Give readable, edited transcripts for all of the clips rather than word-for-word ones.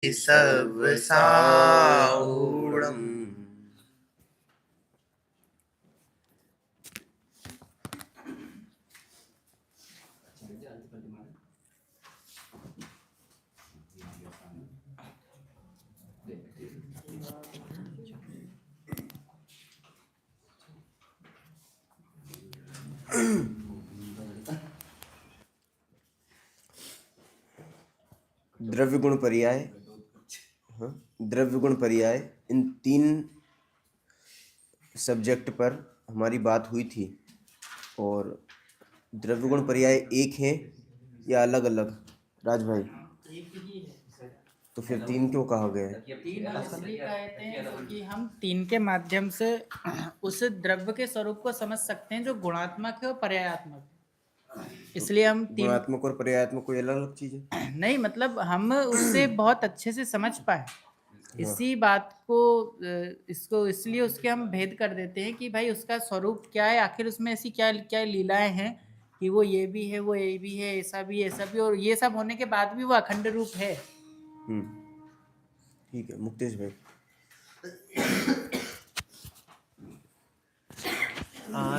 सब साऊणम्। द्रव्य गुण पर्याय, द्रव्य गुण पर्याय, इन तीन सब्जेक्ट पर हमारी बात हुई थी। और द्रव्य गुण पर्याय एक है या अलग अलग? राज भाई, एक ही है। तो फिर तीन क्यों कहा गया है? तीन इसलिए कहते हैं क्योंकि हम तीन के माध्यम से उस द्रव्य के स्वरूप को समझ सकते हैं जो गुणात्मक है और पर्यायात्मक है। इसलिए हम तीन गुणात्मक और पर्यायात्मक कोई अलग अलग चीज है? नहीं, मतलब हम उससे बहुत अच्छे से समझ पाए इसी बात को, इसको इसलिए उसके हम भेद कर देते हैं कि भाई उसका स्वरूप क्या है, आखिर उसमें ऐसी क्या क्या लीलाएं हैं कि वो ये भी है, वो ये भी है, ऐसा भी, ऐसा भी, और ये सब होने के बाद भी वो अखंड रूप है। ठीक है मुक्तेश भाई।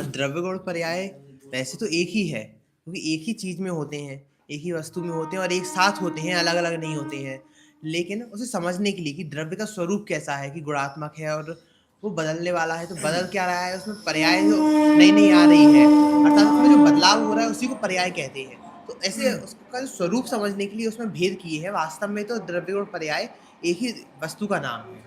द्रव्य गुण पर्याय वैसे तो एक ही है, क्योंकि एक ही चीज में होते हैं, एक ही वस्तु में होते हैं और एक साथ होते हैं, अलग अलग नहीं होते हैं। लेकिन उसे समझने के लिए कि द्रव्य का स्वरूप कैसा है, कि गुणात्मक है और वो बदलने वाला है, तो बदल क्या रहा है, उसमें पर्याय जो नई नई आ रही है, अर्थात उसमें जो बदलाव हो रहा है उसी को पर्याय कहते हैं। तो ऐसे उसका जो स्वरूप समझने के लिए उसमें भेद किए हैं। वास्तव में तो द्रव्य और पर्याय एक ही वस्तु का नाम है,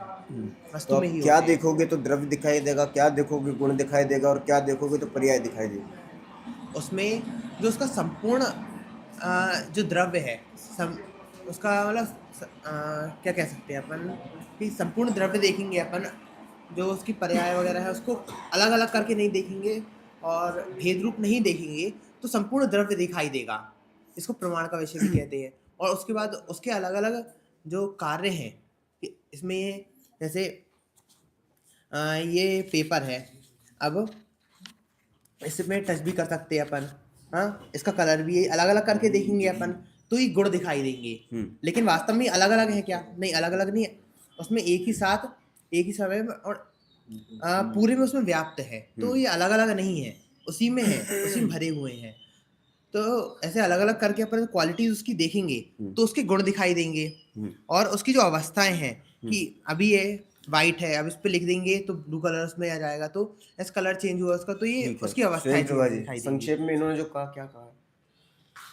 वस्तु तो में आप ही क्या होते हैं। देखोगे तो द्रव्य दिखाई देगा, क्या देखोगे गुण दिखाई देगा, और क्या देखोगे तो पर्याय दिखाई देगा। उसमें जो उसका संपूर्ण जो द्रव्य है, उसका मतलब क्या कह सकते हैं अपन, कि संपूर्ण द्रव्य देखेंगे अपन, जो उसकी पर्याय वगैरह है उसको अलग अलग करके नहीं देखेंगे और भेद रूप नहीं देखेंगे, तो संपूर्ण द्रव्य दिखाई देगा। इसको प्रमाण का विषय भी कहते हैं। और उसके बाद उसके अलग अलग जो कार्य हैं, कि इसमें जैसे ये पेपर है, अब इसमें टच भी कर सकते हैं अपन, हाँ, इसका कलर भी अलग अलग करके देखेंगे अपन, तो ये गुण दिखाई देंगे। लेकिन वास्तव में अलग अलग है क्या? नहीं, अलग अलग नहीं है। उसमें एक ही साथ, एक ही समय में और पूरे में उसमें व्याप्त है, तो ये अलग अलग नहीं है, उसी में है, उसी में भरे हुए हैं। तो ऐसे अलग अलग करके अपन क्वालिटीज उसकी देखेंगे, तो उसके गुण दिखाई देंगे। और उसकी जो अवस्थाएं हैं, कि अभी ये वाइट है, अब इस पे लिख देंगे तो ब्लू कलर उसमें आ जाएगा, तो ऐसा कलर चेंज हुआ उसका, तो ये उसकी अवस्थाएं दिखाई देंगी। संक्षेप में इन्होंने जो कहा, क्या कहा,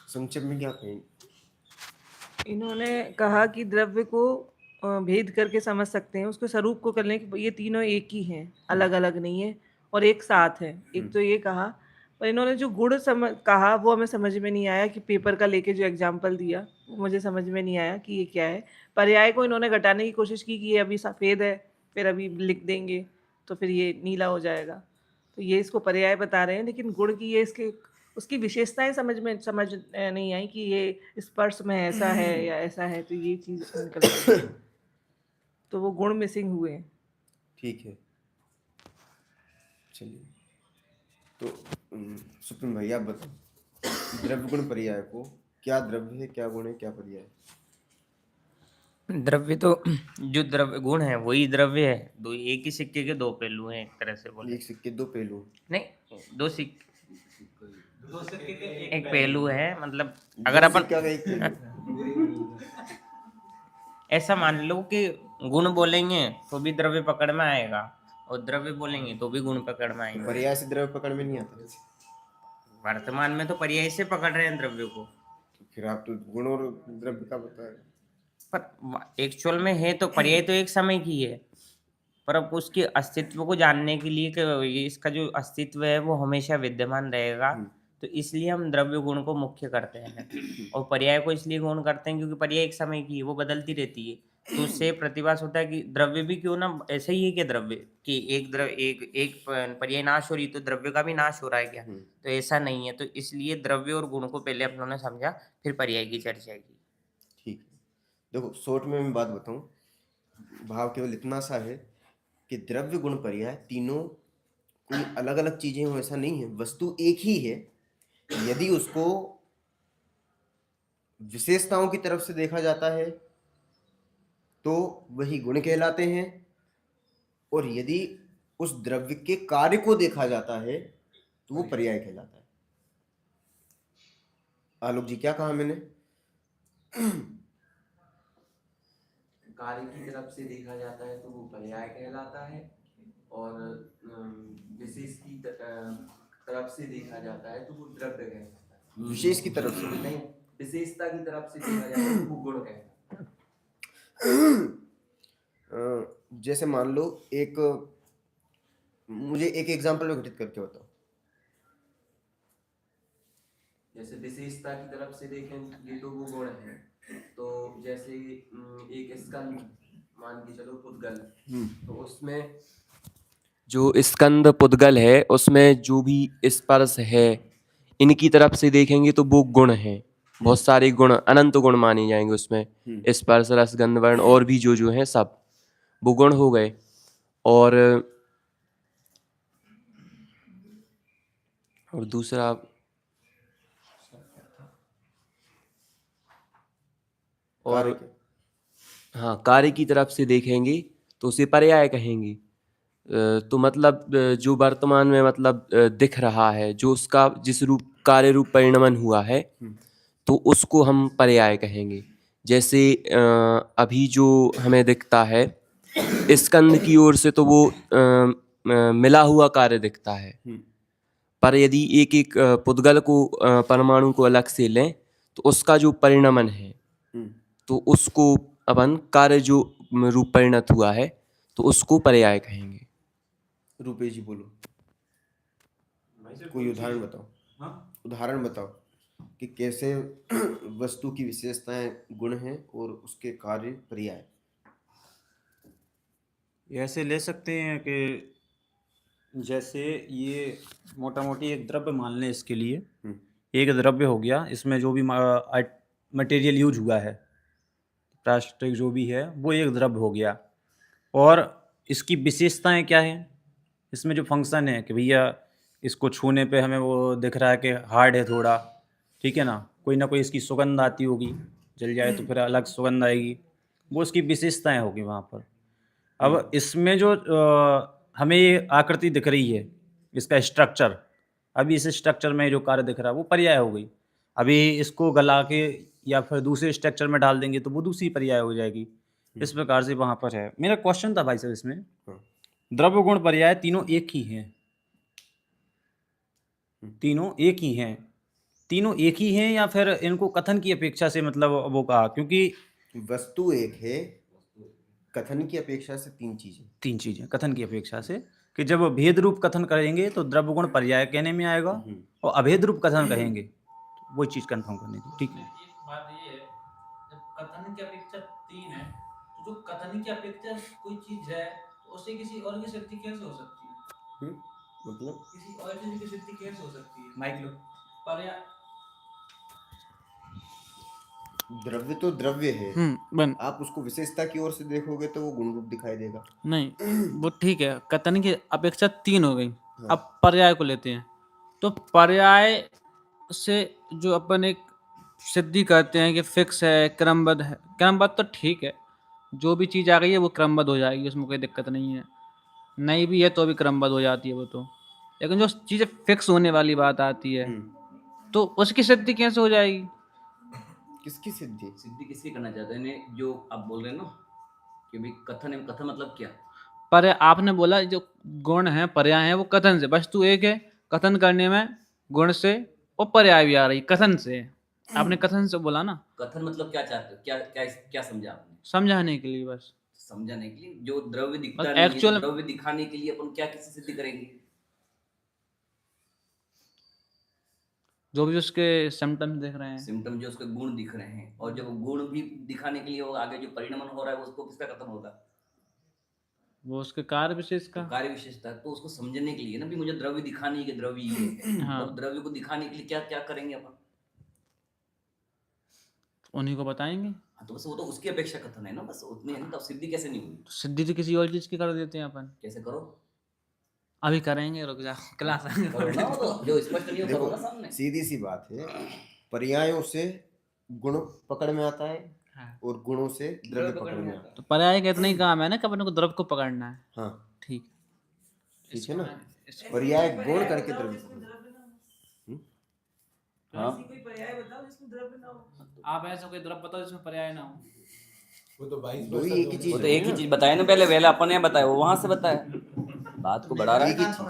संक्षेप में क्या कहें? इन्होंने कहा कि द्रव्य को भेद करके समझ सकते हैं, उसके स्वरूप को करने की, ये तीनों एक ही हैं, अलग अलग नहीं है और एक साथ है। एक तो ये कहा, पर इन्होंने जो गुण कहा वो हमें समझ में नहीं आया, कि पेपर का लेके जो एग्जाम्पल दिया वो मुझे समझ में नहीं आया कि ये क्या है। पर्याय को इन्होंने घटाने की कोशिश की कि ये अभी सफ़ेद है, फिर अभी लिख देंगे तो फिर ये नीला हो जाएगा, तो ये इसको पर्याय बता रहे हैं। लेकिन गुण की ये इसके उसकी विशेषताएं समझ नहीं आई, कि ये स्पर्श में ऐसा है या ऐसा है, तो ये चीज़ निकल गई, तो वो गुण मिसिंग हुए। ठीक है, चलिए। तो सुप्रीम भाई आप बताओ, द्रव्य गुण पर्याय को, क्या द्रव्य है, क्या गुण है, क्या पर्याय है? द्रव्य तो जो द्रव्य गुण है वही द्रव्य है। दो एक ही सिक्के के दो पहलू हैं, एक तरह से बोले। एक सिक्के दो पहलू? नहीं, दो सिक्के एक पहलू है, मतलब अगर अपन सिक्का का एक पहलू। ऐसा मान लो कि गुण बोलेंगे तो भी द्रव्य पकड़ में आएगा, और द्रव्य बोलेंगे तो भी गुण पकड़ में आएंगे। पर्याय से द्रव्य पकड़ में नहीं आता। वर्तमान में तो पर्याय से पकड़ रहे हैं द्रव्य को, तो फिर आप तो गुण और द्रव्य का बता रहे हैं। पर एक्चुअल में है तो पर्याय तो एक समय की है, पर अब उसके अस्तित्व को जानने के लिए कि ये इसका जो अस्तित्व है वो हमेशा विद्यमान रहेगा, तो इसलिए हम द्रव्य गुण को मुख्य करते हैं। और पर्याय को इसलिए गुण करते हैं क्योंकि पर्याय एक समय की है, वो बदलती रहती है। तो उससे प्रतिभास होता है कि द्रव्य भी क्यों ना ऐसे ही है, कि द्रव्य कि एक पर्याय नाश हो रही तो द्रव्य का भी नाश हो रहा है क्या? तो ऐसा नहीं है। तो इसलिए द्रव्य और गुण को पहले अपनों ने समझा, फिर पर्याय की चर्चा की। ठीक है, देखो शॉर्ट में मैं बात बताऊं, भाव केवल इतना सा है कि द्रव्य गुण पर्याय तीनों कोई अलग अलग चीजें हो ऐसा नहीं है, वस्तु एक ही है। यदि उसको विशेषताओं की तरफ से देखा जाता है तो वही गुण कहलाते हैं। और यदि उस द्रव्य के कार्य को देखा जाता है तो वो पर्याय कहलाता है। आलोक जी, क्या कहा मैंने? कार्य की तरफ से देखा जाता है तो वो पर्याय कहलाता है, और विशेष की तरफ से देखा जाता है तो वो द्रव्य कहलाता है। विशेष की तरफ से नहीं, विशेषता की तरफ से देखा जाता है तो वो गुण कहलाता है। जैसे मान लो, मुझे एक एग्जांपल में घटित करके बताओ। जैसे विशेषता की तरफ से देखेंगे तो वो गुण है। तो जैसे एक स्कंद मान के चलो पुद्गल, तो उसमें जो स्कंद पुद्गल है उसमें जो भी स्पर्श है, इनकी तरफ से देखेंगे तो वो गुण है। बहुत सारे गुण, अनंत गुण माने जाएंगे उसमें। स्पर्श, रस, गंध, वर्ण और भी जो हैं सब वो गुण हो गए। और दूसरा और हाँ, कार्य की तरफ से देखेंगे तो उसे पर्याय कहेंगे। तो मतलब जो वर्तमान में मतलब दिख रहा है, जो उसका जिस रूप कार्य रूप परिणमन हुआ है, तो उसको हम पर्याय कहेंगे। जैसे अभी जो हमें दिखता है स्कंद की ओर से तो वो मिला हुआ कार्य दिखता है, पर यदि एक एक पुद्गल को परमाणु को अलग से लें तो उसका जो परिणमन है तो उसको अपन कार्य जो रूप परिणत हुआ है तो उसको पर्याय कहेंगे। रुपेश जी बोलो, कोई उदाहरण बताओ। हाँ? उदाहरण बताओ कि कैसे वस्तु की विशेषताएं गुण हैं और उसके कार्य पर्याय। ऐसे ले सकते हैं कि जैसे ये मोटा मोटी एक द्रव्य मान लें, इसके लिए एक द्रव्य हो गया, इसमें जो भी मटेरियल यूज हुआ है, प्लास्टिक जो भी है वो एक द्रव्य हो गया। और इसकी विशेषताएं क्या है, इसमें जो फंक्शन है कि भैया इसको छूने पे हमें वो दिख रहा है कि हार्ड है थोड़ा, ठीक है ना, कोई इसकी सुगंध आती होगी, जल जाए तो फिर अलग सुगंध आएगी, वो उसकी विशेषताएं होगी वहाँ पर। अब इसमें जो हमें ये आकृति दिख रही है, इसका स्ट्रक्चर, अभी इस स्ट्रक्चर में जो कार्य दिख रहा है वो पर्याय हो गई। अभी इसको गला के या फिर दूसरे स्ट्रक्चर में डाल देंगे तो वो दूसरी पर्याय हो जाएगी। इस प्रकार से वहाँ पर है। मेरा क्वेश्चन था भाई साहब, इसमें द्रव्य गुण पर्याय तीनों एक ही हैं? तीनों एक ही हैं? तीनों एक ही हैं या फिर इनको कथन की अपेक्षा से मतलब वो कहा? क्योंकि वस्तु एक है, कथन की अपेक्षा से तीन चीजें कथन की अपेक्षा से, कि जब भेद रूप कथन करेंगे तो द्रव्य गुण पर्याय कहने में आएगा, और अभेद रूप कथन कहेंगे तो वही चीज कंफर्म करनी थी। ठीक है। एक बात ये है, जब कथन की अपेक्षा तीन है तो जो कथन की अपेक्षा कोई चीज है तो उससे किसी और की सिद्धि कैसे हो सकती है? मतलब किसी और चीज की सिद्धि कैसे हो सकती है? माइक लो। पर्याय द्रव्य तो द्रव्य है, बन आप उसको विशेषता की ओर से देखोगे तो वो गुण रूप दिखाई देगा। नहीं, वो ठीक है, कथन की अपेक्षा तीन हो गई। अब पर्याय को लेते हैं, तो पर्याय से जो अपन एक सिद्धि करते हैं कि फिक्स है, क्रमबद्ध है, क्रमबद्ध तो ठीक है, जो भी चीज़ आ गई है वो क्रमबद्ध हो जाएगी, उसमें कोई दिक्कत नहीं है। नहीं भी है तो भी क्रमबद्ध हो जाती है वो तो। लेकिन जो चीज़ें फिक्स होने वाली बात आती है तो उसकी सिद्धि कैसे हो जाएगी? किसकी सिद्धि? सिद्धि किसकी करना चाहते हैं? जो आप बोल रहे हैं ना कि भाई कथन है, कथन मतलब क्या? पर आपने बोला जो गुण है, पर्याय है, वो कथन से, वस्तु एक है, कथन करने में गुण से और पर्याय भी आ रही कथन से। आपने कथन से बोला ना। कथन मतलब क्या चाहते हो? क्या क्या क्या समझा आपने? समझाने के लिए, बस समझाने के लिए। जो द्रव्य दिखता बस नहीं है, actual- द्रव्य दिखाने के लिए अपन क्या किसी सिद्धि करेंगे? जो भी उसके सिम्टम्स दिख रहे हैं, सिम्टम जो उसके गुण दिख रहे हैं, और जब गुण भी दिखाने के लिए वो आगे जो परिणमन हो रहा है उसको किसका कथन होगा? वो उसके कार्य विशेष का। तो कार्य विशेषता, तो उसको समझने के लिए ना भी मुझे द्रव्य दिखाने है कि द्रव्य ये है। हाँ। तो द्रव्य को दिखाने के लिए क्या क्या करेंगे अपन? उन्हीं को बताएंगे। हाँ, तो बस वो तो उसकी अपेक्षा कथन है ना, बस उतनी है ना। तब सिद्धि कैसे नहीं हुई? तो सिद्धि तो किसी और चीज की कर देते हैं अपन। कैसे करो? अभी करेंगे, रुक जा, क्लास करो ना, वो तो जो स्पष्ट नहीं हो करो ना सामने। सीधी सी बात है, पर्यायों से गुण पकड़ में आता है हाँ। और गुणों से द्रव्य पकड़ने आता है। तो पर्याय का इतना ही काम है ना कि अपने को द्रव्य को पकड़ना है। हाँ ठीक ठीक है ना, पर्याय गुण करके द्रव्य पकड़ना। हाँ कोई पर्याय बताओ जिसमें द्रव्य ना हो। आप ऐसा कोई द्रव्य बताओ जिसमें पर्याय ना हो। दो ही एक ही चीज वो तो होगी एक ही ना। चीज बताया ना, पहले पहले अपन ने बताया, वो वहां से बताया, बात को बढ़ा रहा एक ही है। चीज,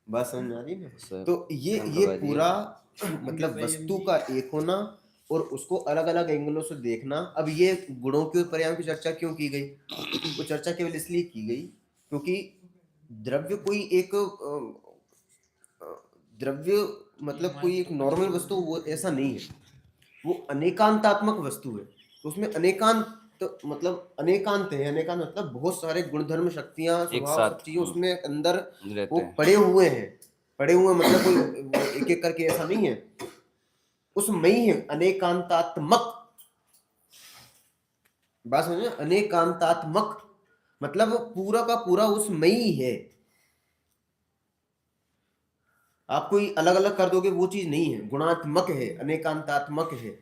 बात समझ में आ रही है ना। सर, तो ये धन्यवाद जी। पूरा मतलब वस्तु का एक होना और उसको अलग अलग एंगलों से देखना। अब ये गुणों की और पर्यायों की चर्चा क्यों की गई? वो चर्चा केवल इसलिए की गई क्योंकि द्रव्य कोई एक द्रव्य मतलब कोई एक नॉर्मल वस्तु वो ऐसा नहीं है, वो अनेकांतात्मक वस्तु है। तो उसमें अनेकांत मतलब अनेकांत है, अनेकांत मतलब बहुत सारे गुणधर्म, शक्तियां, स्वभाव, साथ, सब चीजें उसमें अंदर रहते वो हैं। पड़े हुए हैं। पड़े हुए मतलब कोई एक एक करके ऐसा नहीं है, उसमें ही है अनेकांतात्मक। बात समझे, अनेकांतात्मक मतलब पूरा का पूरा उसमें ही है। आप कोई अलग अलग कर दोगे वो चीज नहीं है, गुणात्मक है, अनेकांतात्मक है।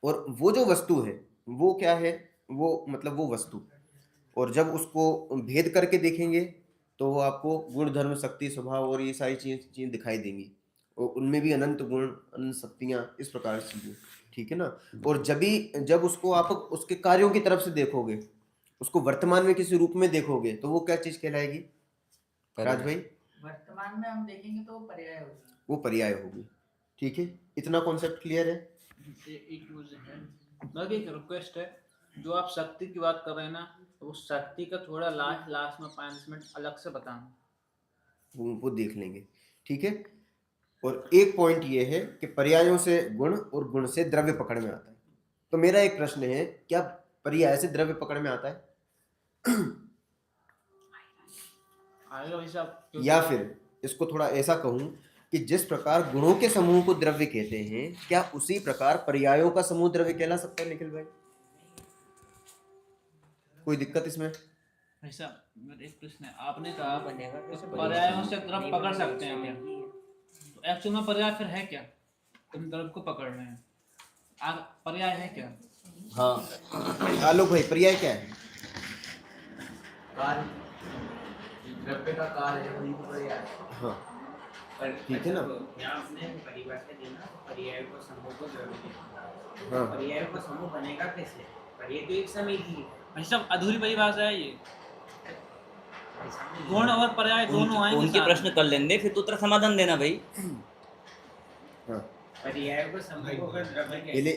और वो जो वस्तु है वो क्या है? वो मतलब वो वस्तु, और जब उसको भेद करके देखेंगे तो वो आपको गुण, धर्म, शक्ति, स्वभाव और ये सारी चीजें दिखाई देंगी। और उनमें भी अनंत गुण, अनंत शक्तियां, इस प्रकार से चीजें, ठीक है ना। और जब उसको आप उसके कार्यों की तरफ से देखोगे, उसको वर्तमान में किसी रूप में देखोगे तो वो क्या चीज कहलाएगी राज भाई? वर्तमान में हम देखेंगे तो पर्याय होगी। वो पर्याय होगी। ठीक है, इतना कॉन्सेप्ट क्लियर है? एक यूज है, बाकी एक रिक्वेस्ट है, जो आप शक्ति की बात कर रहे हैं ना, तो उस शक्ति का थोड़ा लास्ट में 5 मिनट अलग से बताना। वो देख लेंगे, ठीक है। और एक पॉइंट ये है कि पर्यायों से गुण और गुण से द्रव्य पकड़ में आता है। तो मेरा एक प्रश्न है, क्या पर्याय से द्रव्य पकड़ में आता है? आएगा भाई साहब। या फिर इसको थोड़ा ऐसा कहूं कि जिस प्रकार गुणों के समूह को द्रव्य कहते हैं, क्या उसी प्रकार पर्यायों का समूह द्रव्य कहला सकता है निखिल भाई? कोई दिक्कत इसमें? भाई साहब, मेरा एक प्रश्न है, आपने कहा तो पर्यायों से द्रव्य पकड़ सकते हैं क्या? तो एक्चुअल में पर्याय फिर है क्या? तुम द्रव्य को पकड़ रहे हैं, पर्याय है क्या? हाँ आलोक भाई, पर्याय क्या है? द्रव्य का कार्य है, वही पर्याय। हाँ ठीक है ना। यहाँ आपने परिभाषा दी ना, पर्याय को समूह को द्रव्य कहते हैं। हाँ पर्याय को समूह बनेगा कैसे? पर्याय तो एक समय की है। भाई साहब, अधूरी परिभाषा है ये। गुण और पर्याय दोनों आएंगे उनके साथ प्रश्न में। कर लेंगे, फिर तो उत्तर समाधान देना भाई। हाँ, पर्याय को समूह को अगर द्रव्य कहते पहले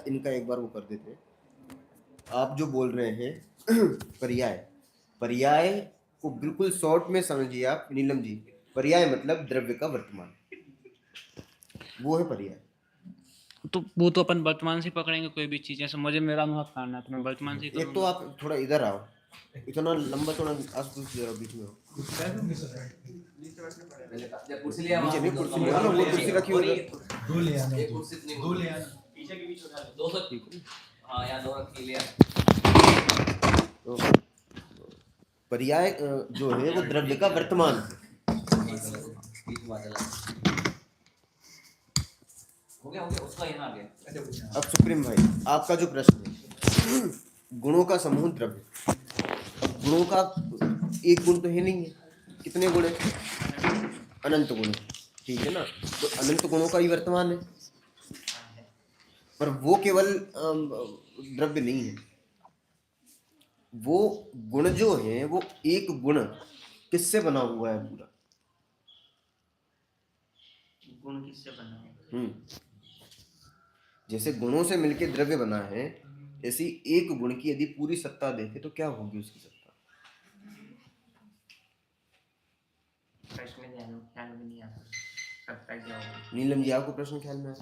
इनका एक बार वो कर देते हैं। आप जो बोल रहे हैं पर्याय को बिल्कुल शॉर्ट में समझिए आप नीलम जी। पर्याय मतलब द्रव्य का वर्तमान, वो है पर्याय। तो वो तो अपन वर्तमान से पकड़ेंगे कोई भी चीज, जैसे मुझे मेरा अनुभव करना है तो मैं वर्तमान से ही एक तो करूंगा। आप थोड़ा इधर आओ, इतना लंबा चौड़ा बीच में हो। कुर्सी ले नीचे नहीं, कुर्सी नहीं, वो कुर्सी रखी हुई है। दो ले आना पीछे के बीच उठा लो, 200। हाँ यार, 2 रख लिया। तो पर्याय जो है वो द्रव्य का वर्तमान है। हो गया उसका यहाँ आ गया। अब सुप्रीम भाई, आपका जो प्रश्न है, गुणों का समूह द्रव्य। अब गुणों का एक गुण तो है नहीं है, कितने गुण है? अनंत गुण, ठीक है ना। तो अनंत गुणों का ही वर्तमान है, पर वो केवल द्रव्य नहीं है। वो गुण जो है वो एक गुण किससे बना हुआ है पूरा? गुण किससे बना है? जैसे गुणों से मिलके द्रव्य बना है, ऐसी एक गुण की यदि पूरी सत्ता देखे तो क्या होगी उसकी सत्ता? प्रश्न में ध्यान में नहीं आता, सत्ता क्या होगी? नीलम जी, आपको प्रश्न ख्याल में आया?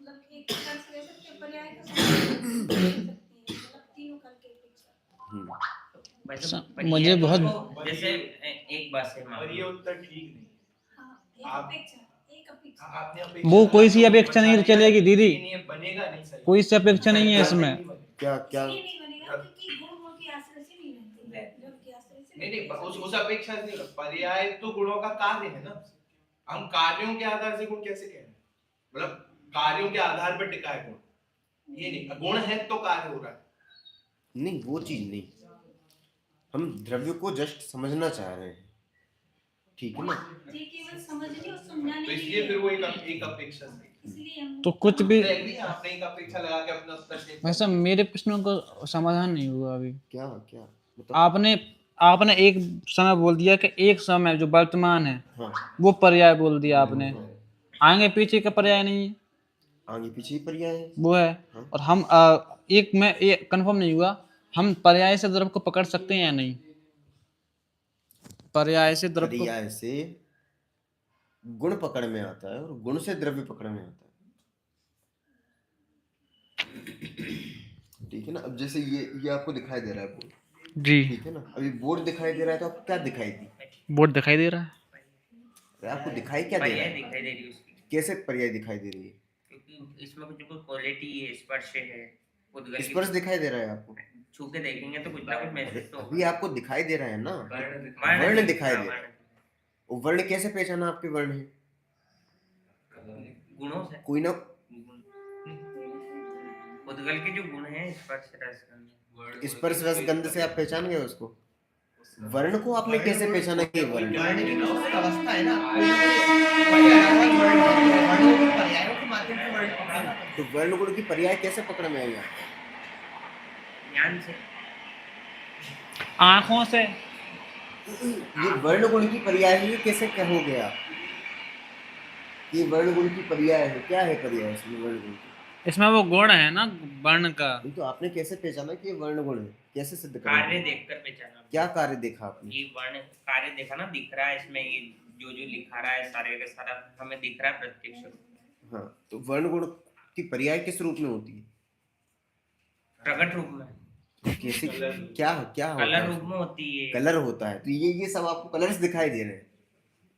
मतलब एक प्रकार से ले सकते हैं, पर्याय का समूह ले सकते हैं, मतलब तीनों करके पिक्चर। वैसे मुझे पर्याय बहुत को जैसे एक बात से मान लो, उत्तर ठीक नहीं। हाँ, एक अपेक्षा। आपने अपेक्षा वो कोई सी अपेक्षा नहीं चलेगी दीदी, नहीं बनेगा नहीं सही। कोई सी अपेक्षा नहीं है इसमें। क्या नहीं बनेगा क्योंकि गुण के आश्रय से नहीं रहते, द्रव्य के आश्रय से नहीं उस अपेक्षा से नहीं, पर्याय तो गुणों का कार्य है ना। हम कार्यों के आधार से गुण कैसे कह रहे हैं? मतलब कार्यों के आधार पर टिका है गुण, ये नहीं गुण है तो कार्य हो रहा है। नहीं, वो चीज नहीं, हम द्रव्य को जस्ट समझना चाह रहे हैं, ठीक है ना। ये केवल समझने और समझाने तो के इसलिए लिए फिर वो एक अपेक्षा थी। इसलिए हम तो कुछ भी तो agree है, आपने एक अपेक्षा लगा के अपना उत्तर दे दिया। वैसे मेरे प्रश्नों को समाधान नहीं हुआ अभी। क्या क्या मतलब? आपने एक समय बोल दिया कि एक समय जो वर्तमान है हाँ, वो पर्याय बोल दिया आपने, आगे पीछे का पर्याय नहीं है, आगे पीछे ही पर्याय है। वो है। हाँ। और हम एक कंफर्म नहीं हुआ, हम पर्याय से द्रव्य को पकड़ सकते हैं या नहीं? पर्याय से द्रव्य को पर्याय से गुण पकड़ में आता है और गुण से द्रव्य पकड़ में आता है, ठीक है ना। अब जैसे ये आपको दिखाई दे रहा है बोर्ड, जी, ठीक है ना। अभी बोर्ड दिखाई दे रहा है तो आपको क्या दिखाई दी? बोर्ड दिखाई दे रहा है। अरे आपको दिखाई क्या दे रहा पर्याय है? दिखाई दे रही है उसकी, कैसे पर्याय दिखाई दे रही है? क्योंकि इसमें कुछ कोई क्वालिटी है, स्पर्श है, उद्गल की- स्पर्श दिखाई दे रहा है आपको? छू के देखेंगे तो कुछ ना कुछ महसूस तो अभी आपको दिखाई दे रहा है ना, वर्ण वर्ण दिखाई हाँ, दे रहा है। वो वर्ण कैसे पहचाना आपके वर्ण है? गुणों से, कोई ना, उद्गल के जो गुण हैं, स्पर्श रस गंध, स्पर्श रस गंध से आप पहचान गए उसको। वर्ण को आपने कैसे पहचाना कि ये वर्ण है? वर्ण की तो उसकी अवस्था है ना, पर्यायवाची वर्ण है, वर्णों के पर्यायों के माध्यम से वर्ण पकड़ना। तो वर्ण गुण की पर्याय कैसे पकड़ में आएगा? ज्ञान से, आँखों से। ये वर्ण गुण की पर्याय ही कैसे क्या हो गया? ये वर्ण गुण की पर्याय है, क्या है पर्याय इसमें वर्ण गुण की? इसमें वो गुण है ना वर्ण का। तो आपने कैसे पहचाना कि ये वर्ण गुण है? कैसे सिद्ध करा? कार्य देखकर पहचाना। क्या कार्य देखा आपने? ये वर्ण कार्य देखा ना, दिख रहा है इसमें, ये जो जो लिखा रहा है सारे का सारा हमें दिख रहा है प्रत्यक्ष रूप में। हाँ, तो वर्ण गुण की पर्याय किस रूप में होती है? प्रकट रूप में, कैसे, क्या क्या होता कलर है? रूप में होती है। कलर होता है। तो ये सब आपको कलर्स दिखाई दे रहे हैं।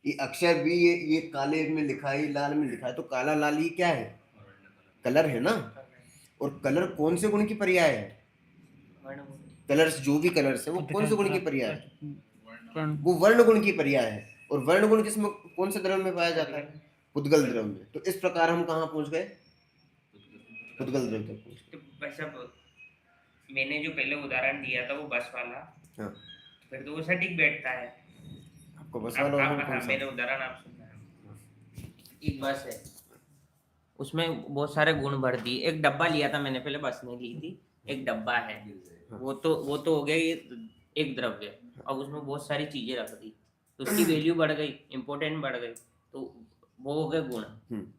ये अक्षर भी ये काले में लिखा है, लाल में लिखा है, तो काला लाल ये क्या है? कलर है ना। और कलर कौन से गुण की पर्याय है? वर्ण गुण। कलर्स जो भी कलर्स है वो कौन से गुण की पर्याय है? वर्ण। वो वर्ण गुण की पर्याय है। और वर्ण गुण किसमें, कौन से द्रव्य में पाया जाता है? उद्गल द्रव्य में। तो इस प्रकार हम कहाँ पहुंच गए? उद्गल द्रव्य तक पहुंच गए। तो वैसा मैंने जो पहले उदाहरण दिया था वो बस वाला, हाँ, फिर तो वो सटीक बैठता है। आपको बस वाला उदाहरण कौन सा? मेरे उदाहरण आप सुन, एक बस है, उसमें बहुत सारे गुण भर दिए। एक डब्बा लिया था मैंने, पहले बस नहीं ली थी, एक डब्बा है, वो तो हो गया ये एक द्रव्य, और उसमें बहुत सारी चीजें रख दी, तो उसकी वैल्यू बढ़ गई, इंपॉर्टेंट बढ़ गई, तो वो हो गए गुण।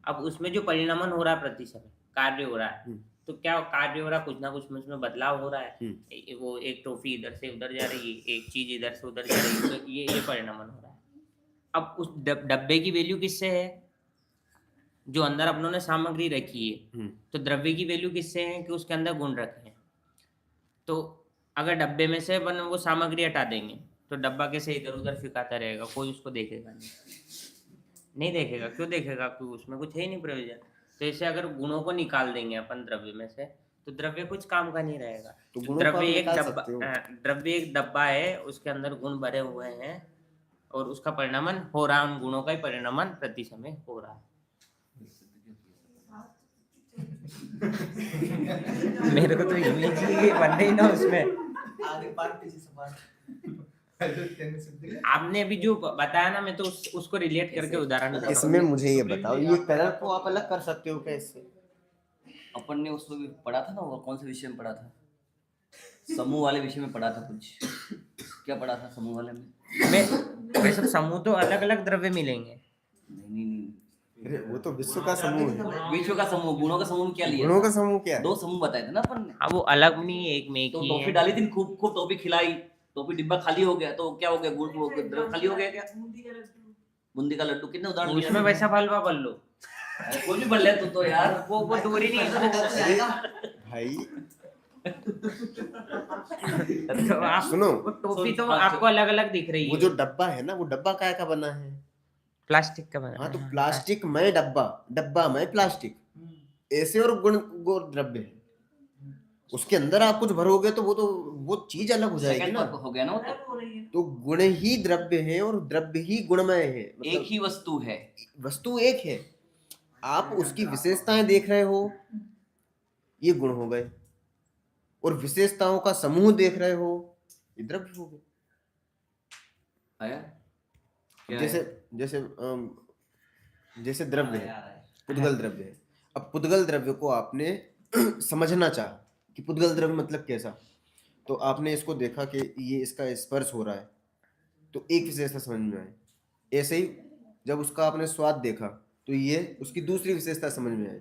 अब उसमें जो परिणमन हो रहा है प्रति समय, कार्य हो रहा है, तो क्या कार्य हो रहा है, कुछ ना कुछ उसमें बदलाव हो रहा है। वो एक टॉफी इधर से उधर जा रही है, एक चीज इधर से उधर जा रही है, तो ये परिणमन हो रहा है। अब उस डब्बे की वैल्यू किससे है? जो अंदर अपनों ने सामग्री रखी है। तो द्रव्य की वैल्यू किससे है? कि उसके अंदर गुण रखे हैं। तो अगर डब्बे में से अपन वो सामग्री हटा देंगे तो डब्बा कैसे इधर उधर फिकाता रहेगा, कोई उसको देखेगा नहीं देखेगा। क्यों देखेगा? क्योंकि उसमें कुछ है ही नहीं प्रयोजन। तो ऐसे अगर गुणों को निकाल देंगे अपन द्रव्य में से, तो द्रव्य कुछ काम का नहीं रहेगा। तो गुणों को आप द्रव्य निकाल सकते हो। द्रव्य एक डब्बा है, उसके अंदर गुण भरे हुए हैं, और उसका परिणमन हो रहा है, उन गुणों का ही परिणमन प्रति समय हो रहा है। मेरे को तो इमेज ही बन रही ना उसमें। आगे पार्ट पीछे समान। आपने अभी जो बताया ना, मैं तो उसको रिलेट करके उदाहरण बता रहा हूँ। इसमें मुझे ये बताओ, ये कलर को आप अलग कर सकते हो क्या इससे? अपन ने उसमें भी पढ़ा था ना, वो कौन से विषय में पढ़ा था? समूह वाले विषय में पढ़ा था कुछ। क्या पढ़ा था समूह वाले में? वैसे समूह तो अलग अलग द्रव्य मिलेंगे। नहीं, अरे वो तो विश्व का समूह है। विश्व का समूह, गुणों का समूह में क्या लिया? गुणों का समूह क्या है? 2 समूह बताए थे ना अपन ने। अब वो अलग नहीं है, एक में एक तो ही टॉफी है। डाली थी, खूब खूब टॉफी खिलाई, टॉफी डिब्बा खाली हो गया, तो क्या हो गया? गुण द्रव्य खाली हो गया क्या? बूंदी का लड्डू। कितने उदाहरण लिए? उसमें वैसा फलवा बन लो, अरे कोई भी बन ले तो यार। वो डोरी नहीं है। भाई तो आप सुनो, वो टोपी तो आपको अलग अलग दिख रही वो है। जो डब्बा है ना, वो डब्बा क्या का बना है? प्लास्टिक का बना हाँ, तो है। प्लास्टिक में डब्बा, डब्बा में प्लास्टिक, ऐसे और गुण द्रव्य है। उसके अंदर आप कुछ भरोगे तो वो चीज अलग हो जाएगी सेकंड ना। पर हो गया ना वो तो गुण ही द्रव्य है और द्रव्य ही गुणमय है। एक ही वस्तु है। वस्तु एक है, आप उसकी विशेषताएं देख रहे हो, ये गुण हो गए, और विशेषताओं का समूह देख रहे हो, ये द्रव्य हो गए। आया क्या जैसे है? जैसे जैसे द्रव्य आया, है, आ रहा है। पुद्गल द्रव्य है। अब पुद्गल द्रव्य को आपने समझना चाहा कि पुद्गल द्रव्य मतलब कैसा, तो आपने इसको देखा कि ये इसका स्पर्श हो रहा है, तो एक विशेषता समझ में आई। ऐसे ही जब उसका आपने स्वाद देखा तो ये उसकी दूसरी विशेषता समझ में आई।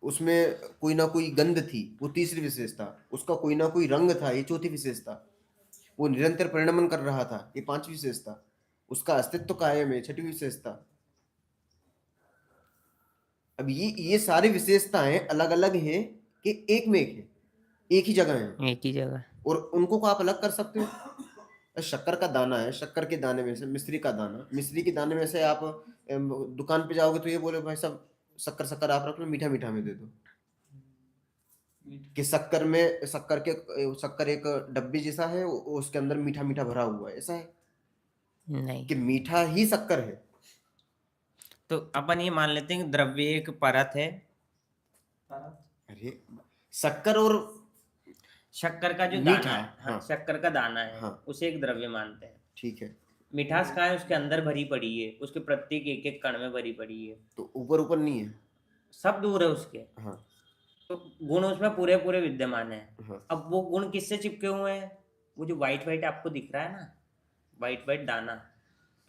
उसमें कोई ना कोई गंध थी, वो तीसरी विशेषता। उसका कोई ना कोई रंग था, ये चौथी विशेषता। वो निरंतर परिणमन कर रहा था, ये पांचवी विशेषता। उसका अस्तित्व कायम है, छठी विशेषता। अब ये सारी विशेषताएं अलग अलग हैं कि एक में एक है, एक ही जगह है, एक ही जगह। और उनको को आप अलग कर सकते हो। शक्कर का दाना है, शक्कर के दाने में से मिश्री का दाना, मिश्री के दाने में से आप दुकान पे जाओगे तो ये बोले भाई साहब शक्कर शक्कर आप रख लो, मीठा मीठा में दे दो। कि शक्कर एक डब्बी जैसा है, उसके अंदर मीठा मीठा भरा हुआ है, ऐसा है नहीं, कि मीठा ही शक्कर है। तो अपन ये मान लेते हैं कि द्रव्य एक परत है। अरे शक्कर और शक्कर का जो मीठा, दाना है, हाँ, हाँ। शक्कर का दाना है, हाँ। उसे एक द्रव्य मानते हैं। ठीक है, मिठास कहाँ है? उसके अंदर भरी पड़ी है, उसके प्रत्येक एक एक कण में भरी पड़ी है, तो ऊपर ऊपर नहीं है। सब दूर है उसके। हाँ तो गुण उसमें पूरे पूरे विद्यमान है। हाँ अब वो गुण किससे चिपके हुए हैं? वो जो व्हाइट व्हाइट आपको दिख रहा है ना, व्हाइट व्हाइट दाना,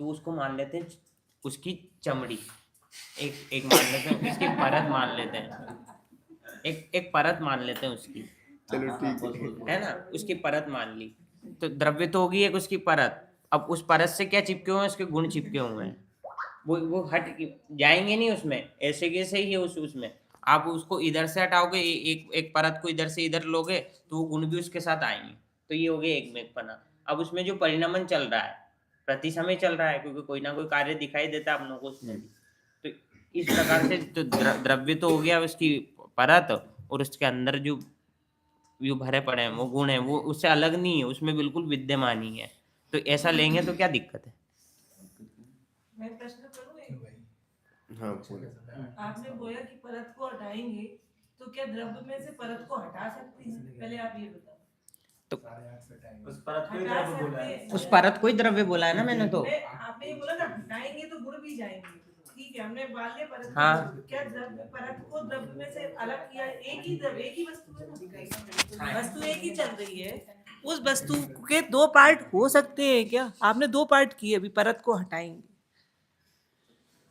तो उसको मान लेते हैं उसकी चमड़ी। एक मान लेते हैं उसकी परत, मान लेते हैं एक परत मान लेते हैं उसकी, चलो ठीक है ना, उसकी परत मान ली। तो द्रव्य तो होगी एक उसकी परत। अब उस परत से क्या चिपके हुए हैं? उसके गुण चिपके हुए हैं। वो हट जाएंगे नहीं उसमें, ऐसे कैसे ही है उसमें। आप उसको इधर से हटाओगे, एक परत को इधर से इधर लोगे, तो वो गुण भी उसके साथ आएंगे। तो ये हो गया एक मेघपना। अब उसमें जो परिणमन चल रहा है, प्रति समय चल रहा है, क्योंकि कोई ना कोई कार्य दिखाई देता है अपनों को उसमें भी। तो इस प्रकार से तो द्रव्य तो हो गया उसकी परत, और उसके अंदर जो भरे पड़े हैं वो गुण है, वो उससे अलग नहीं है, उसमें बिल्कुल विद्यमान ही है। तो ऐसा लेंगे तो क्या दिक्कत है? मैं प्रश्न करूं एक? हाँ बोलो। आपने बोला कि परत को हटाएंगे, तो क्या द्रव्य में से परत को हटा सकते हैं? पहले आप ये बताओ। तो उस परत को ही हटा द्रव्य बोला है। सकते हैं। उस परत को ही द्रव्य बोला है ना मैंने तो। आपने ये बोला ना हटाएंगे तो गुण भी जाएंगे, ठीक है, हमने बाल्य परत को हाँ। क्या द्रव्य परत को द्रव्य में से अलग किया? एक ही द्रव्य, एक ही वस्तु है ना, वस्तु एक ही चल रही है। उस वस्तु के दो पार्ट हो सकते हैं क्या? आपने दो पार्ट किए, अभी परत को हटाएंगे।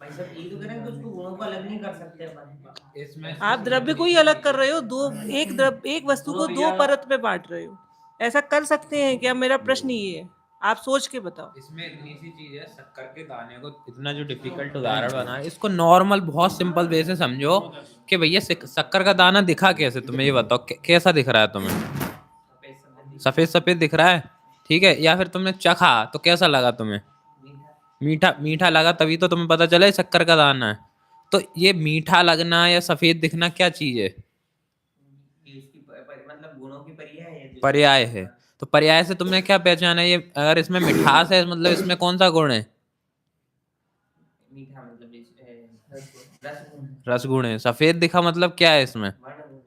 भाई साहब ये तो कह रहे हैं कि उसको गुणों को अलग नहीं कर सकते अपन। आप द्रव्य को ही अलग कर रहे हो, दो एक वस्तु को दो परत में बांट रहे हो। ऐसा कर सकते हैं क्या? मेरा प्रश्न ये है, आप सोच के बताओ। इसमें इतनी सी चीज है, शक्कर के दाने को इतना जो डिफिकल्ट उदाहरण बना है, इसको नॉर्मल बहुत सिंपल वे से समझो कि भैया शक्कर का दाना दिखा कैसे, तुम्हें ये बताओ कैसा दिख रहा है तुम्हें? सफेद सफेद दिख रहा है, ठीक है। या फिर तुमने चखा तो कैसा लगा तुम्हें? मीठा मीठा लगा, तभी तो तुम्हें पता चला ये शक्कर का दाना है। तो ये मीठा लगना या सफेद दिखना क्या चीज है? मतलब गुणों की पर्याय है। पर्याय है। तो पर्याय से तुमने क्या पहचाना? ये अगर इसमें मिठास है, मतलब इसमें कौन सा गुण है? मीठा मतलब रसगुण है। सफेद दिखा मतलब क्या है इसमें?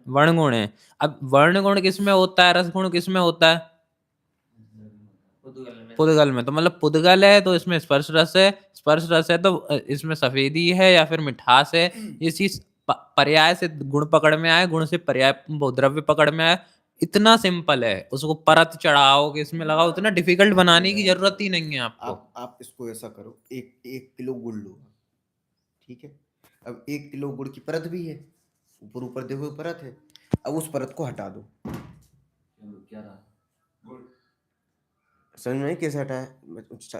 वर्ण गुण है। अब वर्ण गुण किस में होता है, रसगुण किस में होता है? पुद्गल में। तो मतलब पुद्गल है तो इसमें स्पर्श रस है, स्पर्श रस है तो इसमें सफेदी है या फिर मिठास है। ये चीज पर्याय से गुण पकड़ में आए, गुण से पर्याय द्रव्य पकड़ में आए, इतना सिंपल है। उसको परत चढ़ाओ कि इसमें लगाओ, इतना डिफिकल्ट बनाने की जरूरत ही नहीं है आपको। आप इसको ऐसा करो, एक किलो गुड़ लो, ठीक है। अब 1 किलो गुड़ की परत भी है, ऊपर ऊपर देखो परत है। अब उस परत को हटा दो। क्या रहा? समझ में कैसे हटाया?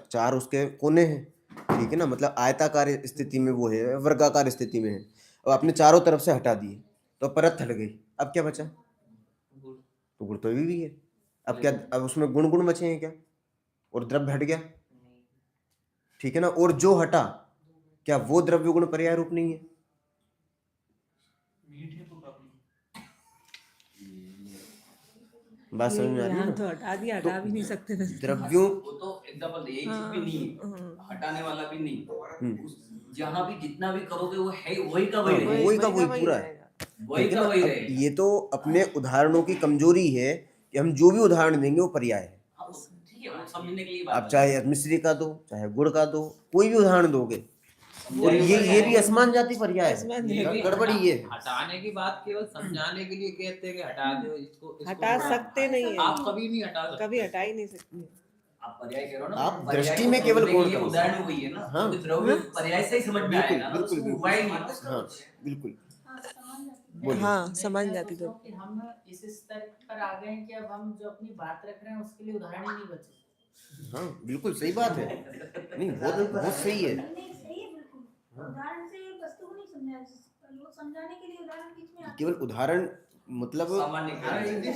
चार उसके कोने हैं, ठीक है ना, मतलब आयताकार स्थिति में वो है, वर्गाकार स्थिति में है। अब आपने चारों तरफ से हटा दिए तो परत हट गई। अब क्या बचा? तो गुण तो भी है। अब क्या, अब उसमें गुण गुण बचे हैं क्या? और द्रव्य हट गया, ठीक है ना। और जो हटा, क्या वो द्रव्य गुण पर्याय रूप नहीं है? बात समझ में आ रही है ना? तो हटा दिया, हटा भी नहीं सकते थे। द्रव्यों वो तो एग्जाम्पल एक चीज भी नहीं, हटाने वाला भी नहीं, जहाँ भी जितना भी करोगे वो है वही का वही हाँ, रहेगा। वही का वही पूरा है। रहेगा। वही ठीक है का ना? वही अब रहेगा। ये तो अपने उदाहरणों की कमजोरी है कि हम जो भी उदाहरण देंगे वो पर्याय है। हाँ, वो ठीक है, वो समझने के लिए आप बात है। चाहे मिश्री का दो, चाहे गुड़ का दो, कोई भी उदाहरण दोगे, और ये भी असमान जाति पर्याय असमान है। जाति। गड़बड़ी ये है। हटाने की बात केवल समझाने के लिए कहते हैं कि हटा दो इसको हटा सकते नहीं है, आप कभी नहीं हटा सकते। कभी हटा ही नहीं सकते। आप पर्याय कह रहे हो ना, आप पर्याय दृष्टि को में केवल समझने के गौर लिए करो। उदाहरण वही है ना, हाँ। क्योंकि द्रव्य पर्याय से ही समझ में बिल्कुल, आएगा ना, बिल्कुल, उसको बिल्कुल। हुआ ही नहीं ना उसका हाँ, कुछ। बिल्कुल। हाँ समझ जाती बोलिए। हाँ, समझ जाती तो। कि हम इस स्तर पर आ गए हैं कि अब हम जो अपनी बात रख रहे हैं उसके लिए उदाहरण ही नहीं बचे। हाँ, बिल्कुल सही बात है। नहीं, बहुत सही है। नहीं सही है बिल्कुल। उदाहरण से वस्तु को नहीं समझा जा सकता, वो समझाने के लिए उदाहरण बीच में आते केवल उदाहरण मतलब सामान्य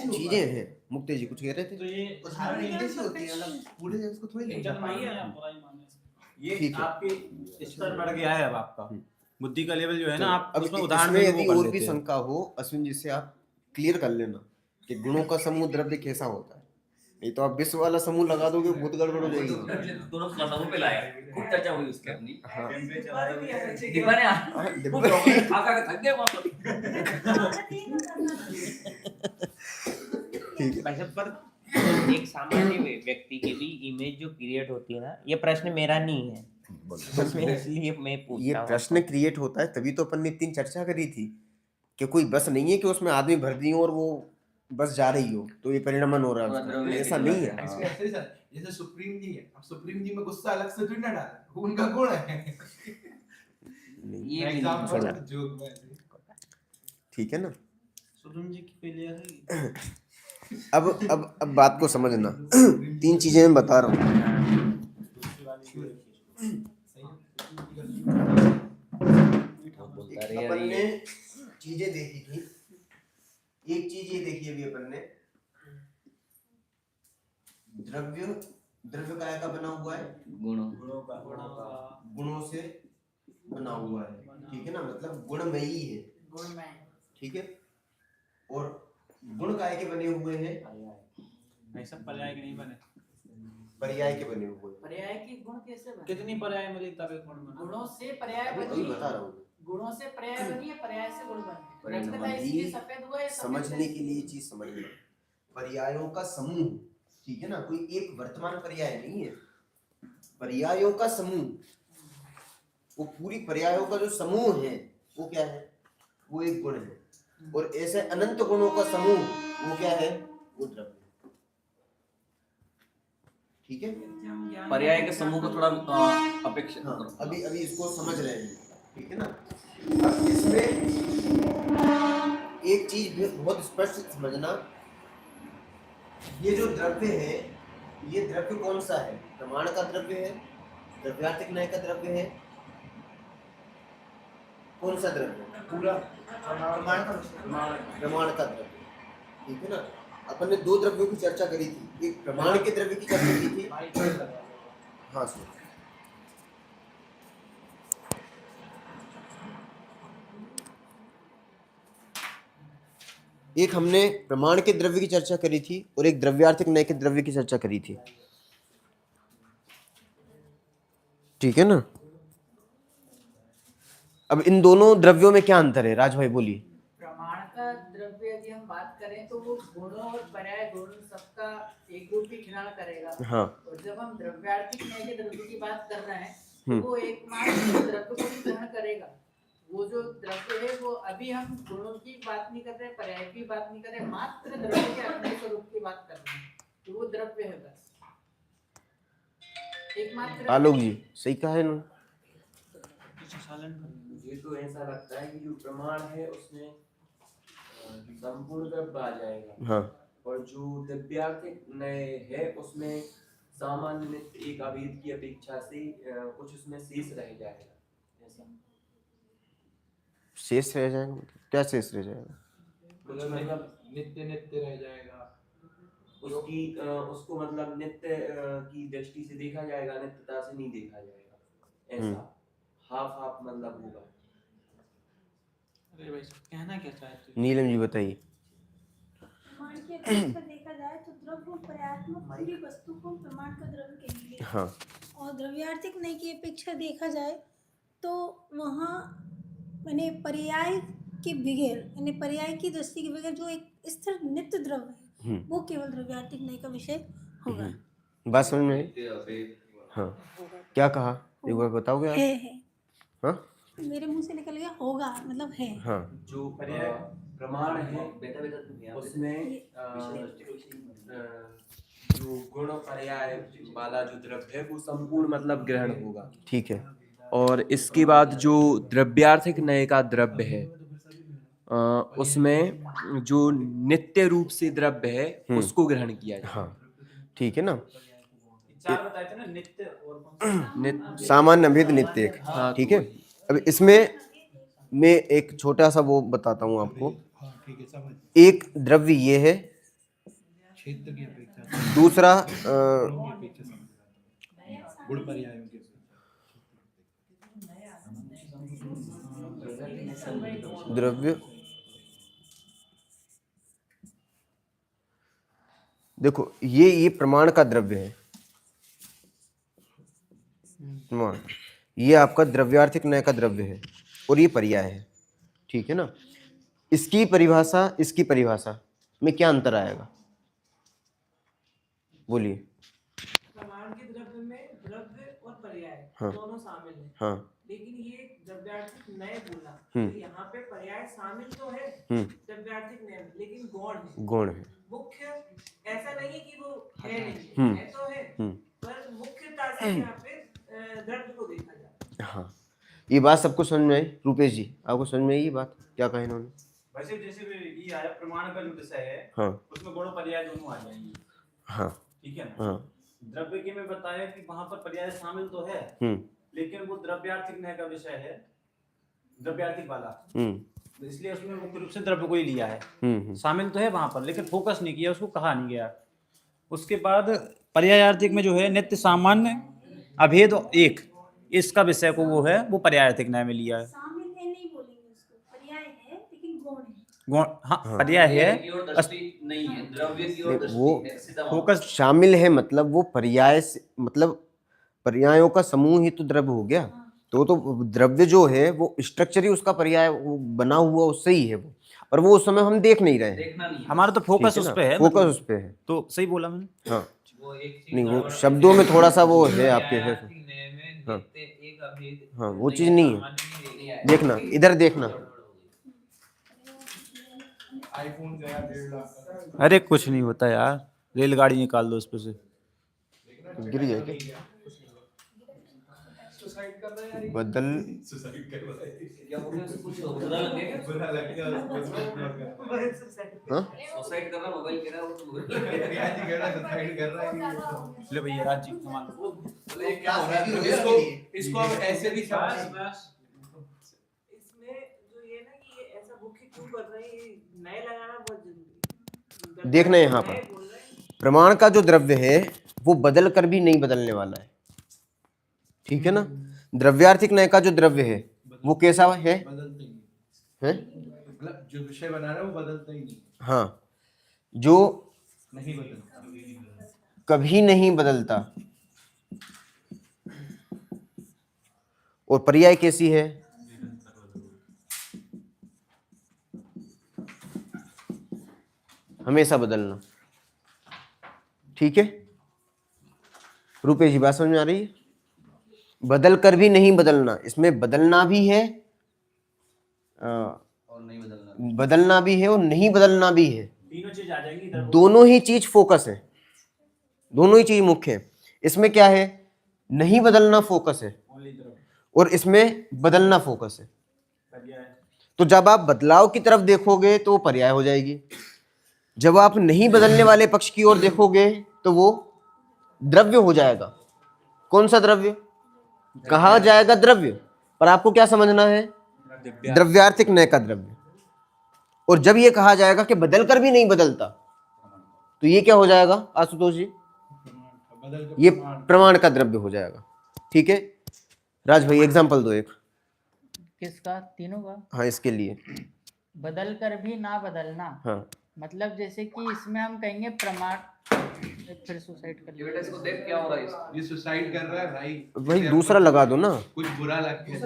चीजें हैं। मुक्तेश जी कुछ कह रहे थे? तो ये उदाहरण इंग्लिश ही होती है, मतलब पूरे से उसको थोड़ी नहीं समझ पाएंगे। ये ठीक है। आपके स्तर बढ़ गया है अब आपका बुद्धि का लेवल जो है ना, आप अब उसमें उदाहरण इसमें में यदि वो कर और भी लेते हैं। शंका हो अश्विन जी से आप क्लियर कर लेना कि गुणों का समूह द्रव्य कैसा होता है। नहीं तो आप विश्व वाला समूह लगा दोगे, बहुत गड़बड़ हो जाएगी। दोनों समूह पे लाया, खूब चर्चा हुई उसकी अपनी। हाँ। डिब्बा ने हाँ, खूब डॉक्टर खा खा के थक गए वहाँ पर। ठीक है। वैसे पर एक सामान्य व्यक्ति की भी इमेज जो क्रिएट होती है ना, ये प्रश्न मेरा नहीं है, इसमें इसलिए मैं पूछ ये रहा हूँ प्रश्न क्रिएट होता है तभी तो अपन ने इतनी चर्चा करी थी कि कोई बस नहीं है कि उसमें आदमी भर दी हो और वो बस जा रही हो तो ये परिणमन हो रहा है उसका। द्रव्य ऐसा नहीं है। इसमें ऐसे ही सर, जैसे सुप्रीम जी है, अब सुप्रीम जी में गुस्सा अलग से थोड़ी ना डाला, वो उनका गुण है। नहीं, ये भी एग्जाम नहीं पर छोड़ा। जोक में ऐसे। ठीक है ना। सुदम जी की क्लियर है। अब बात को समझना। 3 चीजें मैं बता रहा हूँ। अपन ने चीजें देखी थी। एक चीज ये देखी अभी अपन ने, द्रव्य काय का बना हुआ है? गुणों से बना हुआ है। ठीक है ना, मतलब गुणमयी है। ठीक है। और गुण काय के बने हुए हैं? ऐसा पर्याय के नहीं बने, पर्याय के बने हुए हैं। पर्याय के गुण कैसे बने? कितनी पर्याय मिली तब एक गुण बना? गुणों से पर्याय वही बनी, बता रहा हूँ। गुणों से पर्याय बनी है, पर्याय से गुण बने। परिणाम रक्त का इसलिए सफेद हुआ है, सफेद समझने के लिए चीज समझना। पर्यायों का समूह, ठीक है ना, कोई एक वर्तमान पर्याय नहीं है। पर्यायों का समूह, वो पूरी पर्यायों का जो समूह है वो क्या है? वो एक गुण है। और ऐसे अनंत गुणों का समूह वो क्या है? वो द्रव्य। ठीक है। पर्याय के समूह को थोड़ा अपेक्षा हाँ, अभी इसको समझ रहे हैं। ठीक है ना। अब इसमें एक चीज भी बहुत स्पष्ट समझना, ये जो द्रव्य है, ये द्रव्य कौन सा है? प्रमाण का द्रव्य है, द्रव्यार्थिक न्याय का द्रव्य है, कौन सा द्रव्य? पूरा प्रमाण का द्रव्य। ठीक है ना। अपन ने 2 द्रव्यों की चर्चा करी थी, एक प्रमाण के द्रव्य की चर्चा की थी। हाँ सुनो, एक हमने प्रमाण के द्रव्य की चर्चा करी थी और एक द्रव्यार्थिक न्याय के द्रव्य की चर्चा करी थी। ठीक है ना। अब इन दोनों द्रव्यों में क्या अंतर है? राज भाई बोलिए। प्रमाण का द्रव्य यदि हम बात करें तो वो गुणों और पर्याय गुण सबका एक रूप ही खिलाड़ करेगा। हाँ। और जब हम द्रव्यार्थिक न्याय के द्रव्य की बात कर रहे हैं तो वो एकमात्र द्रव्य को ही ग्रहण करेगा। वो जो द्रव्य है वो अभी हम गुणों की बात नहीं कर रहे, पर्याय की बात नहीं कर रहे, मात्र द्रव्य के अपने स्वरूप की बात कर रहे हैं। तो वो द्रव्य है बस एकमात्र। आलोक जी सही कहा है ना। मुझे तो ऐसा लगता है कि जो प्रमाण है उसमें संपूर्ण द्रव्य आ जाएगा। हाँ। और जो द्रव्यार्थिक न्याय है उसमें सामान्य नित्य एक अभेद की अपेक्षा से कुछ उसमें शेष रह जाएगा। ऐसा शेष रह जाएगा? क्या शेष रह जाएगा? मतलब नित्य नित्य रह जाएगा। उसको मतलब नित्य की दृष्टि से देखा जाएगा, नित्यता से नहीं देखा जाएगा। ऐसा हाफ हाफ मतलब होगा। अरे भाई कहना क्या चाहते हो? नीलम जी बताइए। प्रमाण की अपेक्षा देखा जाए तो द्रव्य पर्यात्मक पूरी वस्तु को प्रमाण का द्रव्य कहेंगे। हाँ। और द्रव्यार्थिक न्याय की अपेक्षा देखा जाए तो वहाँ मैंने पर्याय के बगैर यानी पर्याय की दृष्टि के बगैर जो एक स्थिर नित्य द्रव्य है वो केवल द्रव्यार्थिक न्याय का विषय होगा। बात समझ में आई? हाँ, क्या कहा एक बार बताओगे आप? है हाँ मेरे मुंह से निकल गया होगा मतलब है। हाँ जो प्रमाण है उसमें जो गुण पर्याय वाला जो द्रव्य है वो संपूर्ण मतलब ग्रहण होगा। ठीक है। और इसके बाद जो द्रव्यार्थिक नय का द्रव्य है उसमें जो नित्य रूप से द्रव्य है उसको ग्रहण किया जाए। हाँ ठीक है ना। चार बताए थे ना, नित्य और कौन सा? सामान्य भेद नित्य एक। हाँ, ठीक है। अब इसमें मैं एक छोटा सा वो बताता हूँ आपको। एक द्रव्य ये है, दूसरा द्रव्य, देखो ये प्रमाण का द्रव्य है। प्रमाण ये आपका द्रव्यार्थिक न्याय का द्रव्य है और ये पर्याय है। ठीक है ना। इसकी परिभाषा इसकी परिभाषा में क्या अंतर आएगा, बोलिए। प्रमाण के द्रव्य में द्रव्य और पर्याय हाँ। दोनों शामिल हैं। हाँ लेकिन ये द्रव्यार्थिक नय बोला तो यहाँ पे पर्याय शामिल तो है द्रव्यार्थिक नय में, लेकिन गौण है। गौण है। मुख्य ऐसा नहीं है कि वो है नहीं है तो है, पर मुख्यता से यहाँ पे द्रव्य को देखा जाता है। हाँ, ये बात सबको समझ में आई? रूपेश जी आपको समझ में आई ये बात, क्या कहा इन्होंने? वैसे जैसे ये आया प्रमाण का जो विषय है, हाँ उसमें गुण पर्याय दोनों आ जाएंगे। हाँ ठीक है ना। हाँ द्रव्य के में बताया कि वहां पर पर्याय शामिल तो है, लेकिन वो द्रव्यार्थिक न्याय का विषय है, द्रव्यार्थिक वाला। तो इसलिए उसमें मुख्य रूप से द्रव्य को ही लिया है। शामिल तो है वहां पर, लेकिन फोकस नहीं किया, उसको कहा नहीं गया। उसके बाद पर्यायार्थिक में जो है नित्य सामान्य अभेद एक, इसका विषय को वो है वो पर्यायार्थिक न्याय में लिया है। शामिल है नहीं बोलेंगे उसको, पर्याय है लेकिन गौण है। गौण, हाँ पर्याय है, नहीं है, द्रव्य की ओर दृष्टि वो है, सीधा फोकस शामिल है, मतलब वो पर्याय से, मतलब पर्यायों का समूह ही तो द्रव्य हो गया। तो द्रव्य जो है वो स्ट्रक्चर ही उसका पर्याय वो बना हुआ उससे ही है वो, पर वो उस समय हम देख नहीं रहे हैं। देखना नहीं है। हमारा तो फोकस ठीक है उस ना? पे है, फोकस मतलब उस पे है। तो सही बोला मैंने। हाँ वो एक चीज नहीं, वो गड़बड़ शब्दों में थोड़ा सा वो है आपके है। पर्यायार्थिक न्याय में हाँ। नित्य एक अभेद हाँ वो चीज नहीं है। सामान्य नहीं है। देखना इधर देखना। अरे कुछ नहीं होता यार, रेलगाड़ी निकाल दो उस पे से। गिर गया क्या? बदल हाँ? सुसाइड कर रहा, मोबाइल कर रहा है, वो तो ले भैया राजी कमाल। क्या हो रहा है? इसको हम ऐसे भी इसमें जो ये ना कि ये ऐसा मुख्य क्यों कर रहे हैं, ये नए लगाना बहुत जरूरी है। देखना यहाँ पर प्रमाण का जो द्रव्य है वो बदल कर भी नहीं बदलने वाला है। ठीक है ना। द्रव्यार्थिक न्याय का जो द्रव्य है वो कैसा है? मतलब जो विषय बना रहा है वो बदलता ही नहीं। हाँ, जो नहीं बदलता, कभी नहीं बदलता। और पर्याय कैसी है? हमेशा बदलना। ठीक है। रूपेश जी बात समझ में आ रही है? बदल कर भी नहीं बदलना, इसमें बदलना भी है और नहीं बदलना, बदलना भी है और नहीं बदलना भी है। तीनों चीज आ जाएंगी। दोनों ही चीज फोकस है, दोनों ही चीज मुख्य है। इसमें क्या है? नहीं बदलना फोकस है और इसमें बदलना फोकस है। तो जब आप बदलाव की तरफ देखोगे तो वो पर्याय हो जाएगी, जब आप नहीं बदलने वाले पक्ष की ओर देखोगे तो वो द्रव्य हो जाएगा। कौन सा द्रव्य कहा जाएगा? द्रव्य। पर आपको क्या समझना है? द्रव्यार्थिक न्याय का द्रव्य। और जब ये कहा जाएगा कि बदलकर भी नहीं बदलता तो ये क्या हो जाएगा आशुतोष जी? ये प्रमाण का द्रव्य हो जाएगा। ठीक है। राज भाई एग्जांपल दो एक। किसका? तीनों का? हाँ इसके लिए। बदल कर भी ना बदलना। हाँ मतलब जैसे कि इसमें हम कहेंगे प्रमाण फिर सुसाइड कर ये बेटा इसको देख क्या हो रहा है इसको? ये सुसाइड कर रहा है भाई। भाई दूसरा लगा दो ना। कुछ बुरा लग गया।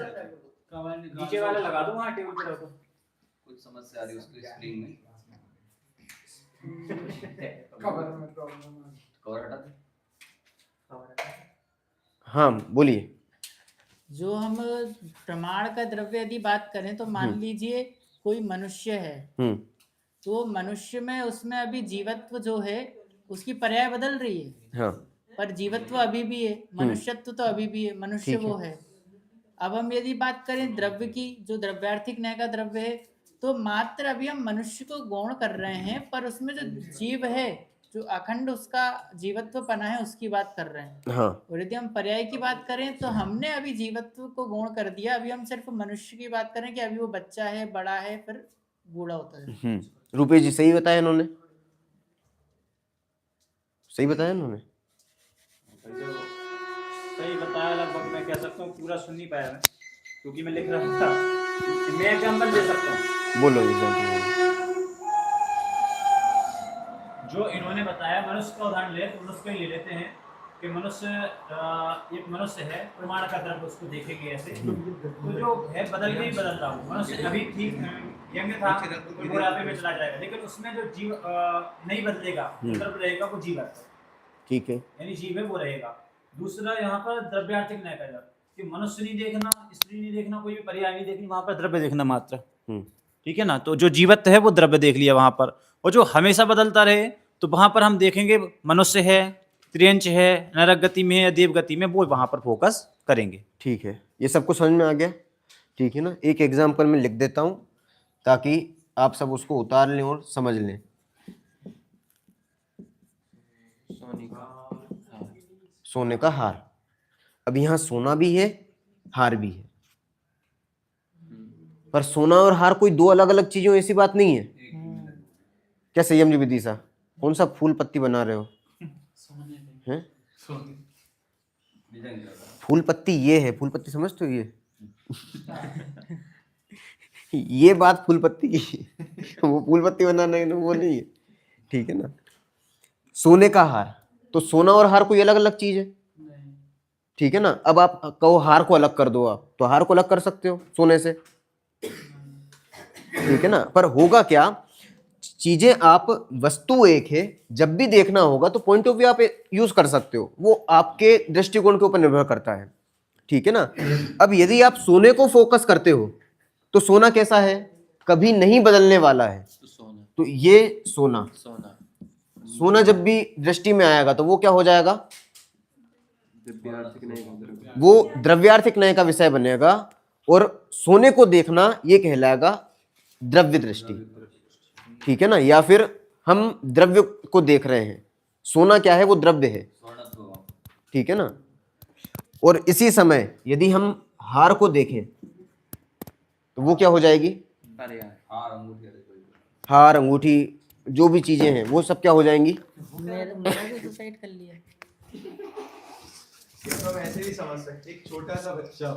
नीचे वाला लगा दो वहाँ टेबल पे रखो। कुछ समस्या आ रही है उसको स्प्रिंग में। कवर हटा दे। हाँ बोलिए। जो हम प्रमाण का द्रव्य यदि बात करें तो मान लीजिए कोई मनुष्य है, तो मनुष्य में उसमें अभी जीवत्व जो है उसकी पर्याय बदल रही है, हाँ पर जीवत्व अभी भी है, मनुष्यत्व तो अभी भी है, मनुष्य ठीक है। वो है। अब हम यदि बात करें द्रव्य की, जो द्रव्यार्थिक न्याय का द्रव्य है, तो मात्र अभी हम मनुष्य को गौण कर रहे हैं, पर उसमें जो जीव है, जो अखंड उसका जीवत्व पना है, उसकी बात कर रहे हैं। हाँ और यदि हम पर्याय की बात करें तो हमने अभी जीवत्व को गौण कर दिया, अभी हम सिर्फ मनुष्य की बात करें कि अभी वो बच्चा है, बड़ा है, फिर बूढ़ा होता है। रुपेश जी सही बताया इन्होंने, सही बताया इन्होंने। सही बताया, लगभग मैं कह सकता हूँ पूरा सुन नहीं पाया मैं, क्योंकि मैं लिख रहा था। मैं एग्जाम्पल दे सकता हूँ। बोलो एग्जाम्पल। जो इन्होंने बताया मनुष्य का उदाहरण ले तो मनुष्य का ही ले लेते हैं कि मनुष्य एक मनुष्य है, प्रमाण का द्रव्य उसको देखेंगे ऐसे, तो जो है बदल के ही बदल रहा हूँ। मनुष्य अभी ठीक यंग था, तो बुढ़ापे में चला जाएगा, लेकिन उसमें जो जीव नहीं बदलेगा, द्रव्य रहेगा वो जीव है, ठीक है। यानी जीव है वो रहेगा। दूसरा यहाँ पर द्रव्यार्थिक न्याय का कि मनुष्य नहीं देखना, स्त्री नहीं देखना, कोई भी पर्याय नहीं देखनी, वहां पर द्रव्य देखना मात्र। ठीक है ना। तो जो जीवत्व है वो द्रव्य देख लिया वहां पर, और जो हमेशा बदलता रहे तो वहां पर हम देखेंगे मनुष्य है, त्रियंच है, नरक गति में है या देव गति में, वो वहां पर फोकस करेंगे। ठीक है, ये सबको समझ में आ गया। ठीक है ना। एक एग्जाम्पल में लिख देता हूं ताकि आप सब उसको उतार लें और समझ लें। सोने का हार। अब यहाँ सोना भी है, हार भी है, पर सोना और हार कोई दो अलग अलग चीजें, ऐसी बात नहीं है। क्या संयम जी विदिशा, कौन सा फूल पत्ती बना रहे हो? हैं? फूल पत्ती ये है, फूल पत्ती समझते हो? ये बात फूल पत्ती की वो फूल पत्ती बनाना है, वो नहीं है। ठीक है ना। सोने का हार, तो सोना और हार कोई अलग अलग चीज है। ठीक है ना। अब आप कहो हार को अलग कर दो, आप तो हार को अलग कर सकते हो सोने से। ठीक है ना। पर होगा क्या, चीजें आप, वस्तु एक है, जब भी देखना होगा तो पॉइंट ऑफ व्यू आप यूज कर सकते हो, वो आपके दृष्टिकोण के ऊपर निर्भर करता है। ठीक है ना। अब यदि आप सोने को फोकस करते हो तो सोना कैसा है, कभी नहीं बदलने वाला है। तो ये सोना, सोना जब भी दृष्टि में आएगा तो वो क्या हो जाएगा, वो द्रव्यार्थिक न्याय का विषय बनेगा, और सोने को देखना ये कहलाएगा द्रव्य दृष्टि। ठीक है ना। या फिर हम द्रव्य को देख रहे हैं, सोना क्या है, वो द्रव्य है। ठीक है ना। और इसी समय यदि हम हार को देखें तो वो क्या हो जाएगी, हार, अंगूठी, जो भी चीजें हैं वो सब क्या हो जाएंगी। मेरा भी सुसाइड कर लिया। इसको हम ऐसे भी समझ सकते, एक छोटा सा बच्चा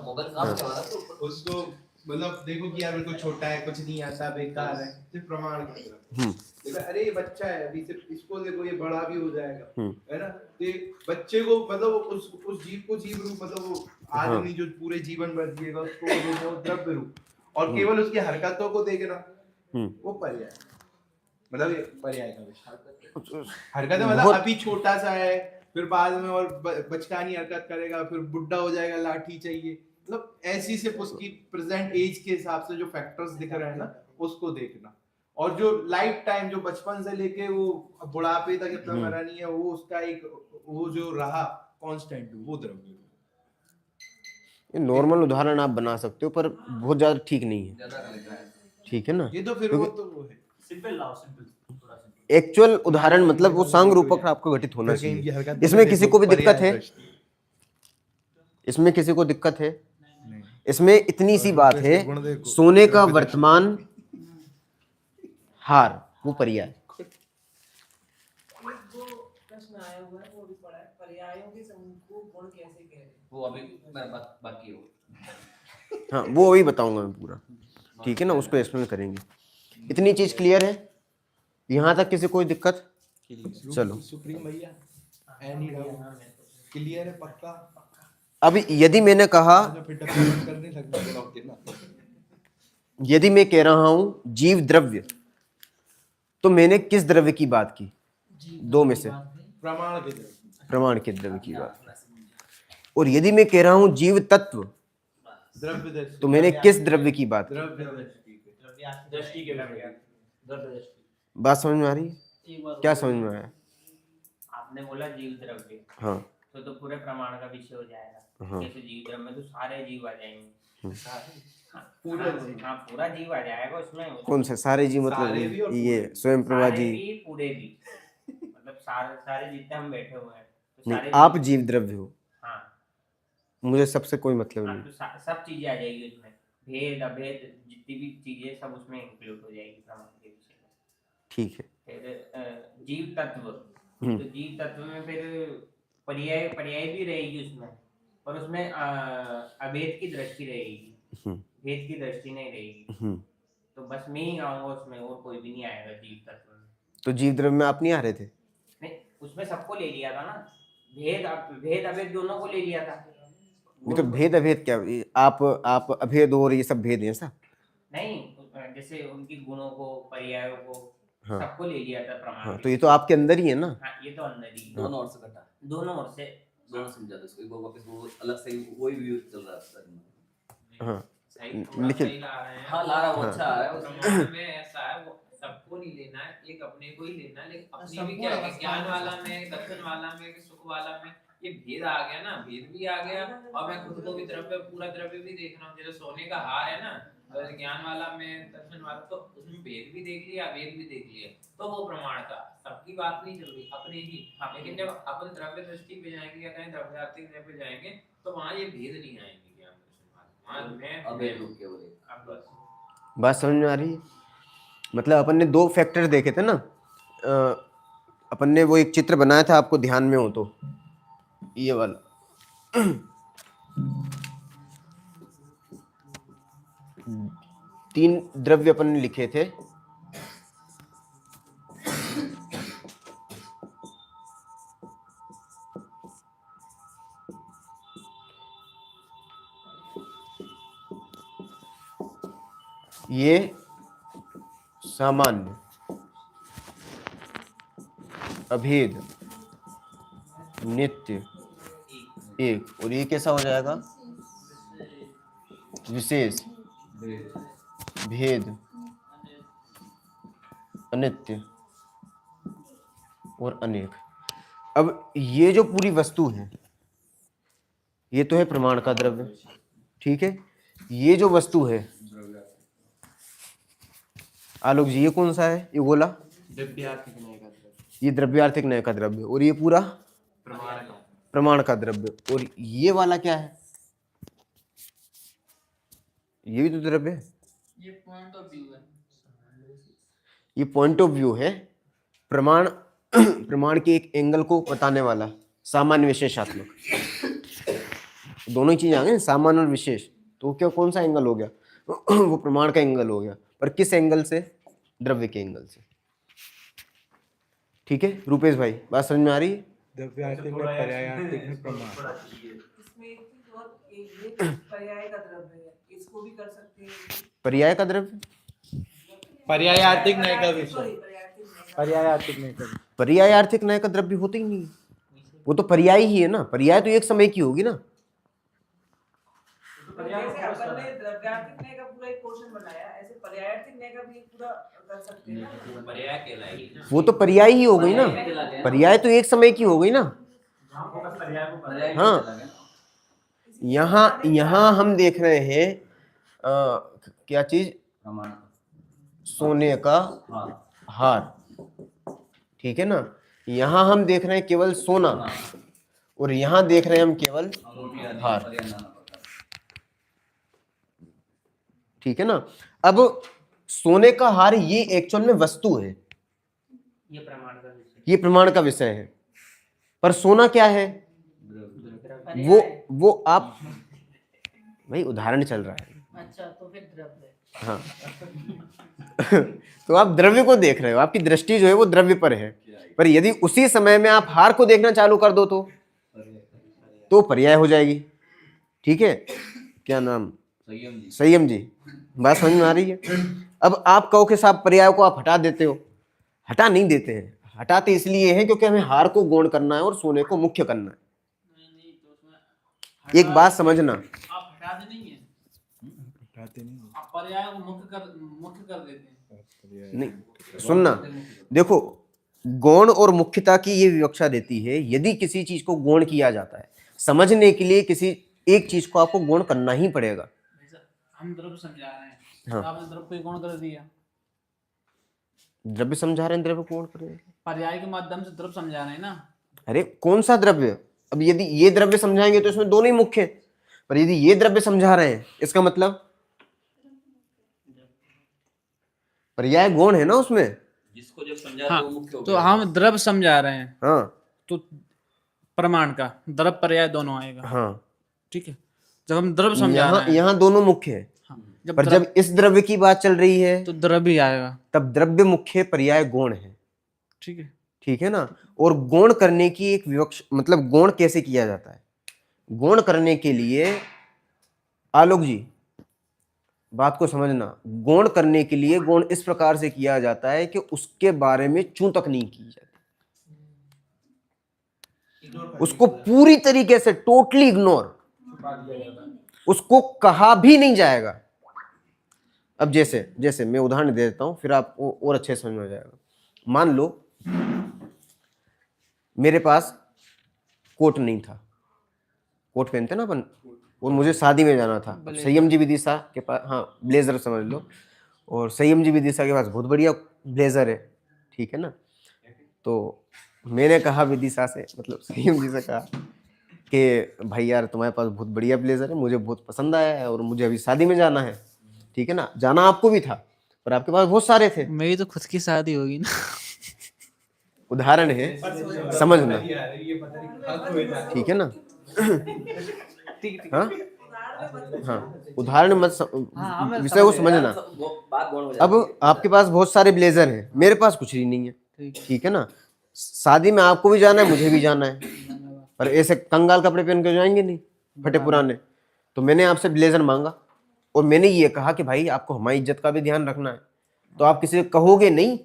उसको मतलब देखो कि यार मेरे को छोटा है, कुछ नहीं आता, बेकार है, सिर्फ प्रमाण कर रहा है। अरे ये बच्चा है, अभी सिर्फ इसको देखो, ये बड़ा भी हो जाएगा, है ना। तो बच्चे को मतलब उस जीव को जीव रूप, मतलब वो आदमी जो पूरे जीवन भर जिएगा उसको द्रव्य रूप, और केवल उसकी हरकतों को देखना वो पर्याय, मतलब ये पर्याय का विषय। हरकत मतलब अभी छोटा सा है, फिर बाद में और बचकानी हरकत करेगा, फिर बुढ़ा हो जाएगा, लाठी चाहिए, मतलब ऐसी सिर्फ उसकी प्रेजेंट एज के हिसाब से जो फैक्टर्स दिख रहे हैं ना, उसको देखना। और जो लाइफ टाइम, जो बचपन से लेके वो बुढ़ापे तक इतना मरा नहीं है, वो उसका एक वो जो रहा कांस्टेंट, वो द्रव्य। ये नॉर्मल उदाहरण आप बना सकते हो, पर बहुत ज्यादा ठीक नहीं है। ठीक है ना। ये तो फिर वो तो वो है, सिंपल लाओ, सिंपल। एक्चुअल उदाहरण मतलब वो सांग रूपक आपको घटित होना चाहिए। इसमें किसी को भी दिक्कत है, इसमें किसी को दिक्कत है? इसमें इतनी सी बात है, सोने का वर्तमान हार वो पर्याय। प्रश्न आया हुआ है, वो भी पढ़ा है, पर्यायों के समूह को गुण कैसे कह रहे हैं? वो अभी मेरा बात बाकी हो। हाँ वो अभी बताऊंगा मैं पूरा। ठीक है ना, उसको एक्सप्लेन करेंगे। इतनी चीज क्लियर है यहाँ तक? किसी कोई दिक्कत? चलो सुप्रीम भैया एनी डाउट? क्लियर है? पक्का? अब यदि मैंने कहा, तो फिर डिफाइन करने लगना पड़ोगे ना। यदि मैं कह रहा हूं जीव द्रव्य, तो मैंने किस द्रव्य की बात की? दो में से प्रमाण के द्रव्य। प्रमाण के द्रव्य की बात। और यदि मैं कह रहा हूं जीव तत्व, द्रव्य दृष्टि। तो मैंने किस द्रव्य की बात की? द्रव्य दृष्टि के। दृष्टि के द्रव्य दृष्टि। बात समझ में आ रही है? क्या समझ में आया? आपने बोला जीव द्रव्य, हाँ तो पूरे प्रमाण का विषय हो जाएगा। हाँ। जैसे जीव द्रव्य में तो सारे जीव आ जाएंगे। पूरा जीव। हाँ, पूरा जीव आ जाएगा उसमें। कौन से सारे जीव? सारे भी और मतलब ये स्वयं प्रभा सारे जी? भी पूरे भी, मतलब सारे जितने हम बैठे हुए हैं तो नहीं, सारे आप जीव द्रव्य हो, हाँ मुझे सबसे कोई मतलब हाँ, नहीं। तो सब चीजें आ जाएगी उसमें, भेद अभेद जितनी भी चीजें सब उसमें इंक्लूड हो जाएगी प्रमाण के विषय में। ठीक है। फिर जीव तत्व, तो जीव तत्व में फिर पर्याय भी रहेगी उसमें, पर उसमें अभेद की दृष्टि रहेगी, भेद की दृष्टि नहीं रहेगी। तो बस मैं ही आऊंगा उसमें, और कोई भी नहीं आएगा जीव तत्व में। तो जीव द्रव्य में आप नहीं आ रहे थे? नहीं, उसमें सबको ले लिया था ना, भेद अभेद दोनों को ले लिया था। नहीं तो भेद अभेद क्या? आप अभेद और ये सब भेद है ऐसा? नहीं, जैसे उनकी गुणों को, पर्यायों को, हाँ। सबको ले लिया था प्रमाण। हाँ, तो ये तो आपके अंदर ही है ना। हाँ, ये तो अंदर ही दोनों ओर से कटा, दोनों ओर से दोनों समझा दो इसको, एक बार वापस वो अलग से वही व्यू चल रहा है उसका। हाँ निखिल हाँ, ला रहा है, वो अच्छा आ रहा है। प्रमाण में ऐसा है, वो सबको नहीं लेना है, एक अपने को ही लेना है। लेकिन अपनी भी क्या है, ज्ञान वाला में, दर्शन वाला में, सुख वाला में ये भेद आ गया ना, भेद भी आ गया। और मैं खुद को भी द्रव्य, पूरा द्रव्य भी देख रहा हूँ। जैसे सोने का हार है ना, ज्ञान वाला में, दर्शन वाला, तो उसमें भेद भी देख लिया, भेद भी देख लिया, तो वो प्रमाण का सबकी बात नहीं चल रही, अपने ही। लेकिन जब अपन द्रव्य दृष्टि पे जाएंगे या कहीं द्रव्यात्मक पे जाएंगे, तो वहाँ ये भेद नहीं आएंगे ज्ञान दर्शन वाले। बात समझ में आ रही है? मतलब अपन ने दो फैक्टर देखे थे ना। अपन ने वो एक चित्र बनाया था, आपको ध्यान में हो तो, ये वाला। 3 द्रव्य अपन ने लिखे थे। ये सामान्य, अभेद, नित्य, एक, और ये कैसा हो जाएगा? विशेष, भेद, अनित्य और अनेक। अब ये जो पूरी वस्तु है, ये तो है प्रमाण का द्रव्य, ठीक है। ये जो वस्तु है आलोक जी, ये कौन सा है? ये गोला द्रव्यार्थिक न्याय का द्रव्य, ये द्रव्यार्थिक न्याय का द्रव्य, और ये पूरा प्रमाण का द्रव्य। और ये वाला क्या है? ये भी तो द्रव्य है। ये पॉइंट ऑफ व्यू है। ये पॉइंट ऑफ व्यू है, प्रमाण प्रमाण के एक एंगल को बताने वाला, सामान्य विशेषात्मक। दोनों ही चीजें आ गई, सामान्य और विशेष। तो क्या, कौन सा एंगल हो गया? वो प्रमाण का एंगल हो गया, पर किस एंगल से? द्रव्य के एंगल से। ठीक है रूपेश भाई, बात समझ में आ रही है? द्रव्यार्थिक में, पर्यायार्थिक में, प्रमाण। इसमें एक चीज और, ये पर्याय का द्रव्य है, इसको भी कर सकते हैं। पर्याय का द्रव्य, पर्यायार्थिक न्याय का विषय, पर्यायार्थिक न्याय का विषय। पर्यायार्थिक न्याय का द्रव्य होता ही नहीं है, वो तो पर्याय ही है ना। पर्याय तो एक समय की होगी ना। जैसे अपन ने द्रव्यार्थिक न्याय का पूरा एक पोर्शन बनाया, ऐसे पर्यायार्थिक न्याय का भी पूरा कर सकते हैं ना। पर्याय कहलाएगी। वो तो पर्याय ही हो गई ना, पर्याय तो एक समय की हो गई ना। हाँ, यहाँ हम देख रहे हैं क्या चीज? सोने का हार, ठीक है ना। यहाँ हम देख रहे हैं केवल सोना, और यहाँ देख रहे हैं हम केवल हार, ठीक है ना। अब सोने का हार ये एक्चुअल में वस्तु है, ये प्रमाण का विषय, ये प्रमाण का विषय है। पर सोना क्या है? वो आप भाई उदाहरण चल रहा है। अच्छा, तो फिर द्रव्य। हाँ तो आप द्रव्य को देख रहे हो, आपकी दृष्टि जो है वो द्रव्य पर है, पर यदि उसी समय में आप हार को देखना चालू कर दो तो पर्याय हो जाएगी। ठीक है, क्या नाम, संयम जी, बात समझ में आ रही है? अब आप कहो कि साहब पर्याय को आप हटा देते हो, हटा नहीं देते हैं, हटाते इसलिए हैं क्योंकि हमें हार को गौण करना है और सोने को मुख्य करना है। एक बात समझना, आप हटाते नहीं है, आप पर्याय को मुख्य कर देते हैं। नहीं सुनना, देखो गौण और मुख्यता की ये विवक्षा देती है, यदि किसी चीज को गौण किया जाता है, समझने के लिए किसी एक चीज को आपको गौण करना ही पड़ेगा। हम द्रव्य समझा रहे हैं, हाँ। आपने द्रव्य को गौण कर दिया, द्रव्य समझा रहे हैं, द्रव्य कौन करेगा? पर्याय के माध्यम से द्रव्य समझा रहे हैं ना। अरे कौन सा द्रव्य? अब यदि ये द्रव्य समझाएंगे तो इसमें दोनों ही मुख्य हैं, पर यदि ये द्रव्य समझा रहे हैं इसका मतलब पर्याय गौण है ना उसमें। जिसको जब समझा हाँ, तो वो मुख्य हो तो गया। हम द्रव्य समझा रहे हैं, हाँ तो प्रमाण का द्रव्य पर्याय दोनों आएगा। हाँ, ठीक है, जब हम द्रव्य समझा यहाँ रहे हैं, यहाँ दोनों मुख्य है, हाँ, पर जब इस द्रव्य की बात चल रही है तो द्रव्य ही आएगा। तब द्रव्य मुख्य, पर्याय गौण है। ठीक है, ठीक है ना। और गौण करने की एक विवक्ष, मतलब गौण कैसे किया जाता है? गौण करने के लिए आलोक जी बात को समझना, गौण करने के लिए गौण इस प्रकार से किया जाता है कि उसके बारे में चूं तक नहीं की जाती, उसको पूरी तरीके से टोटली इग्नोर, उसको कहा भी नहीं जाएगा। अब जैसे मैं उदाहरण दे देता हूं, फिर आपको और अच्छे समझ में आ जाएगा। मान लो मेरे पास कोट नहीं था, कोट पहनते ना अपन, और मुझे शादी में जाना था। संयम जी विदिशा के पास, हाँ ब्लेजर समझ लो, और संयम जी विदिशा के पास बहुत बढ़िया ब्लेजर है। ठीक है ना। तो मैंने कहा विदिशा से, मतलब संयम जी से कहा कि भाई यार तुम्हारे पास बहुत बढ़िया ब्लेजर है, मुझे बहुत पसंद आया है और मुझे अभी शादी में जाना है। ठीक है ना, जाना आपको भी था पर आपके पास बहुत सारे थे। मेरी तो खुद की शादी होगी ना। उदाहरण है, समझना। ठीक है ना। हाँ हाँ, उदाहरण मत विषय को समझना। बात गौण हो जाती अब आपके पास बहुत सारे ब्लेजर हैं, मेरे पास कुछ ही नहीं है। ठीक है ना। शादी में आपको भी जाना है, मुझे भी जाना है, पर ऐसे कंगाल कपड़े पहन के जाएंगे नहीं, फटे पुराने। तो मैंने आपसे ब्लेजर मांगा और मैंने ये कहा कि भाई आपको हमारी इज्जत का भी ध्यान रखना है, तो आप किसी को कहोगे नहीं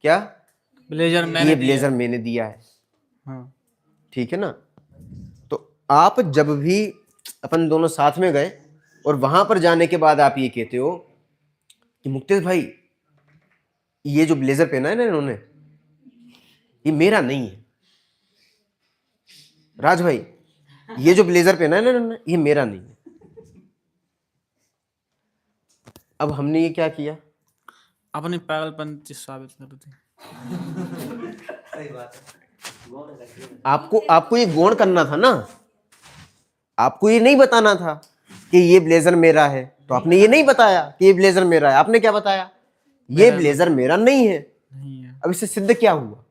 क्या ब्लेजर ये ब्लेजर मैंने दिया है। हाँ। ठीक है ना। तो आप जब भी अपन दोनों साथ में गए और वहां पर जाने के बाद आप ये कहते हो कि मुक्तेश भाई ये जो ब्लेजर पहना है ना इन्होंने, ये मेरा नहीं है। राज भाई ये जो ब्लेजर पहना है ना इन्होंने, ये मेरा नहीं है। अब हमने ये क्या किया? अपनी पागलपन साबित कर दी। आपको ये गौण करना था ना, आपको ये नहीं बताना था कि ये ब्लेजर मेरा है, तो आपने ये नहीं बताया कि ये ब्लेजर मेरा है। आपने क्या बताया? ये ब्लेजर मेरा नहीं है। अब इससे सिद्ध क्या हुआ?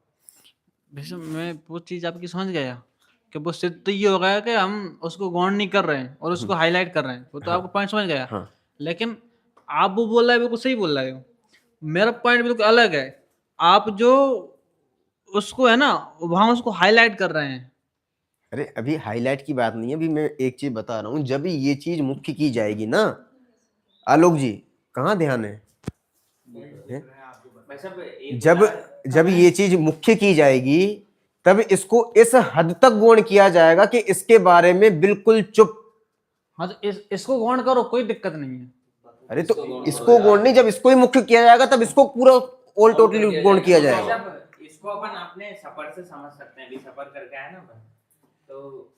वैसे मैं वो चीज आपकी समझ गया कि वो सिद्ध तो ये हो गया कि हम उसको गौण नहीं कर रहे हैं और उसको हाईलाइट कर रहे हैं, वो तो आपको पॉइंट समझ गया। हाँ। लेकिन आप वो बोल रहे हैं बिल्कुल सही बोल रहे हो, मेरा पॉइंट बिल्कुल अलग है। आप जो उसको है ना वहां उसको हाईलाइट कर रहे हैं। अरे अभी हाईलाइट की बात नहीं है, अभी मैं एक चीज बता रहा हूं। जब ये चीज मुख्य की जाएगी ना, आलोक जी कहाँ ध्यान है? जब ये चीज मुख्य की जाएगी तब इसको इस हद तक गौण किया जाएगा कि इसके बारे में बिल्कुल चुप। हाँ, तो इसको गौण करो, कोई दिक्कत नहीं है। अरे तो इसको गौण नहीं, जब इसको ही मुख्य किया जाएगा तब इसको पूरा ऑल टोटली गौण किया जाएगा। इसको अपन अपने सफर से समझ सकते हैं। अभी सफर करके आए ना अपन, तो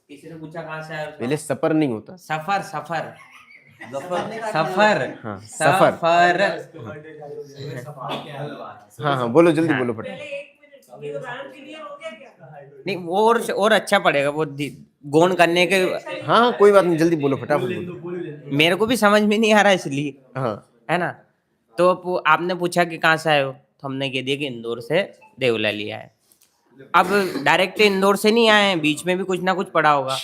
किसी ने पूछा कहाँ से आए? पहले सफर नहीं होता, सफर सफर हाँ सफर। हाँ हाँ बोलो, जल्दी बोलो फटाफट। नहीं, वो और अच्छा पड़ेगा वो गौण करने के। हाँ हाँ कोई बात नहीं, जल्दी बोलो फटाफट बोलो। मेरे को भी समझ में नहीं आ रहा इसलिए, हाँ है ना। तो आपने पूछा कि कहाँ से आए हो, तो हमने कह दिया कि इंदौर से देवला लिया है। अब डायरेक्ट इंदौर से नहीं आए हैं, बीच में भी कुछ ना कुछ पड़ा होगा,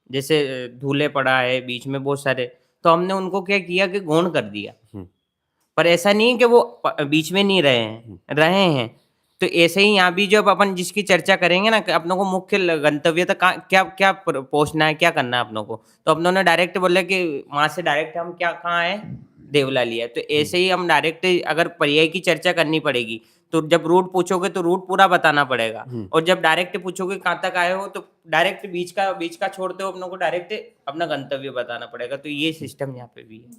जैसे धूले पड़ा है बीच में बहुत सारे, तो हमने उनको क्या किया कि गौण कर दिया। पर ऐसा नहीं है कि वो बीच में नहीं रहे हैं, रहे हैं। तो ऐसे ही यहाँ भी जब अपन जिसकी चर्चा करेंगे ना कि अपनों को मुख्य गंतव्य तक क्या क्या पहुंचना है, क्या करना है अपनों को, तो अपनों ने डायरेक्ट बोला कि वहां से डायरेक्ट हम क्या कहाँ है, देवला लिया। तो ऐसे ही हम डायरेक्ट अगर पर्याय की चर्चा करनी पड़ेगी तो जब रूट पूछोगे तो रूट पूरा बताना पड़ेगा, और जब डायरेक्ट पूछोगे कहाँ तक आए हो तो डायरेक्ट बीच का छोड़ते हो अपनों को डायरेक्ट अपना गंतव्य बताना पड़ेगा। तो ये सिस्टम यहाँ पे भी है।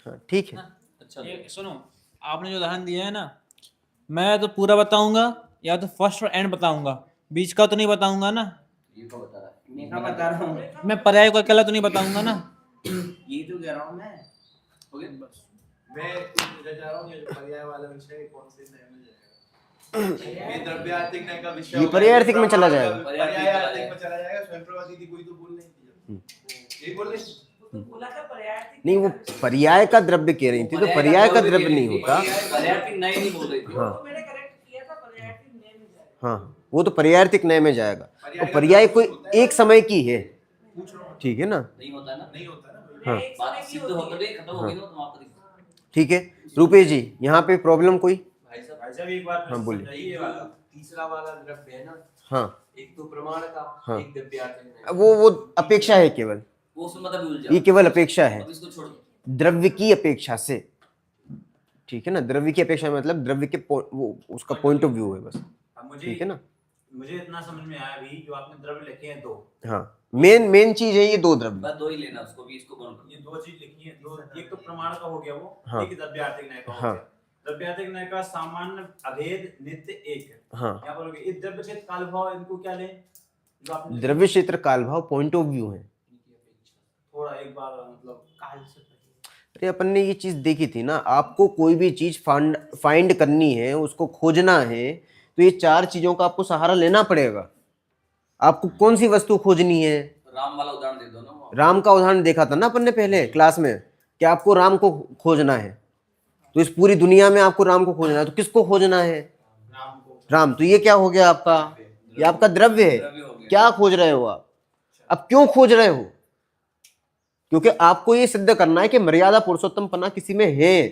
हाँ, ठीक है। ये सुनो, आपने जो उदाहरण दिया है ना, मैं तो पूरा बताऊंगा या तो फर्स्ट और एंड बताऊंगा, बीच का तो नहीं बताऊंगा ना। ये क्या बता रहा है? मैं क्या बता रहा हूँ, मैं पर्याय को अकेला तो नहीं बताऊंगा ना। ये तो कह रहा हूँ मैं। हो गया बस। मैं पूछना चाह रहा हूँ, ये जो पर्याय वाला विषय कौन से नए में जाएगा? ये द्रव्यार्थिक नए का विषय ये होगा, पर्यायार्थिक में चला जाएगा। पर्यायार्थिक में चला जाएगा। स्वयंप्रभा दीदी कोई तो बोल नहीं थी, ये बोल रही थी। नहीं, वो पर्याय का द्रव्य कह रही थी, तो पर्याय का द्रव्य नहीं होता। पर्यायार्थिक नए नहीं बोल रही थी। हाँ, वो तो पर्यायार्थिक नए में जाएगा। तो पर्याय कोई एक समय की है, ठीक है ना। नहीं होता है ना, नहीं होता ना। हाँ, बात सिद्ध होकर भी खत्म हो गई ना, तो वहाँ पर ठीक है। रूपेश जी, यहाँ पे प्रॉब्लम कोई? भाई साहब एक बार हाँ, बोलिए। ये वाला तीसरा वाला द्रव्य है ना, हाँ एक तो प्रमाण का, हाँ। एक द्रव्यार्थिक नय। वो अपेक्षा है केवल, वो उसमें मतलब उलझा। ये केवल अपेक्षा है अब इसको छोड़ दो। द्रव्य की अपेक्षा से, ठीक है ना। द्रव्य की अपेक्षा मतलब द्रव्य के वो उसका पॉइंट ऑफ व्यू है बस, अब मुझे ठीक है ना। मुझे इतना समझ में आया भी, जो आपने द्रव्य लिखे हैं दो, हाँ, मेन चीज है ये दो द्रव्य। बस दो ही लेना, उसको भी इसको कौन ये दो चीज लिखी है, दो, एक तो प्रमाण का हो गया वो, हाँ। एक द्रव्यार्थिक नय का हो हाँ। गया। द्रव्यार्थिक नय का सामान्य, अभेद, नित्य, एक। हाँ, यहाँ पर हो गया। इस द्रव्य क्षेत्र काल भाव, इनको क्या लें? जो आपने द्रव्य क्षेत्र काल भाव पॉइंट ऑफ व्यू है। थोड़ा एक बार मतलब अरे अपन ने ये चीज देखी थी ना, आपको कोई भी चीज फाइंड करनी है, उसको खोजना है, तो ये चार चीजों का आपको सहारा लेना पड़ेगा। आपको कौन सी वस्तु खोजनी है? राम वाला उदाहरण दे दो ना। राम का उदाहरण देखा था ना अपन ने पहले क्लास में, कि आपको राम को खोजना है, तो इस पूरी दुनिया में आपको राम को खोजना है, तो किसको खोजना है? राम। तो ये क्या हो गया आपका? ये आपका द्रव्य है। क्या खोज रहे हो आप? अब क्यों खोज रहे हो? क्योंकि आपको ये सिद्ध करना है कि मर्यादा पुरुषोत्तम पना किसी में है।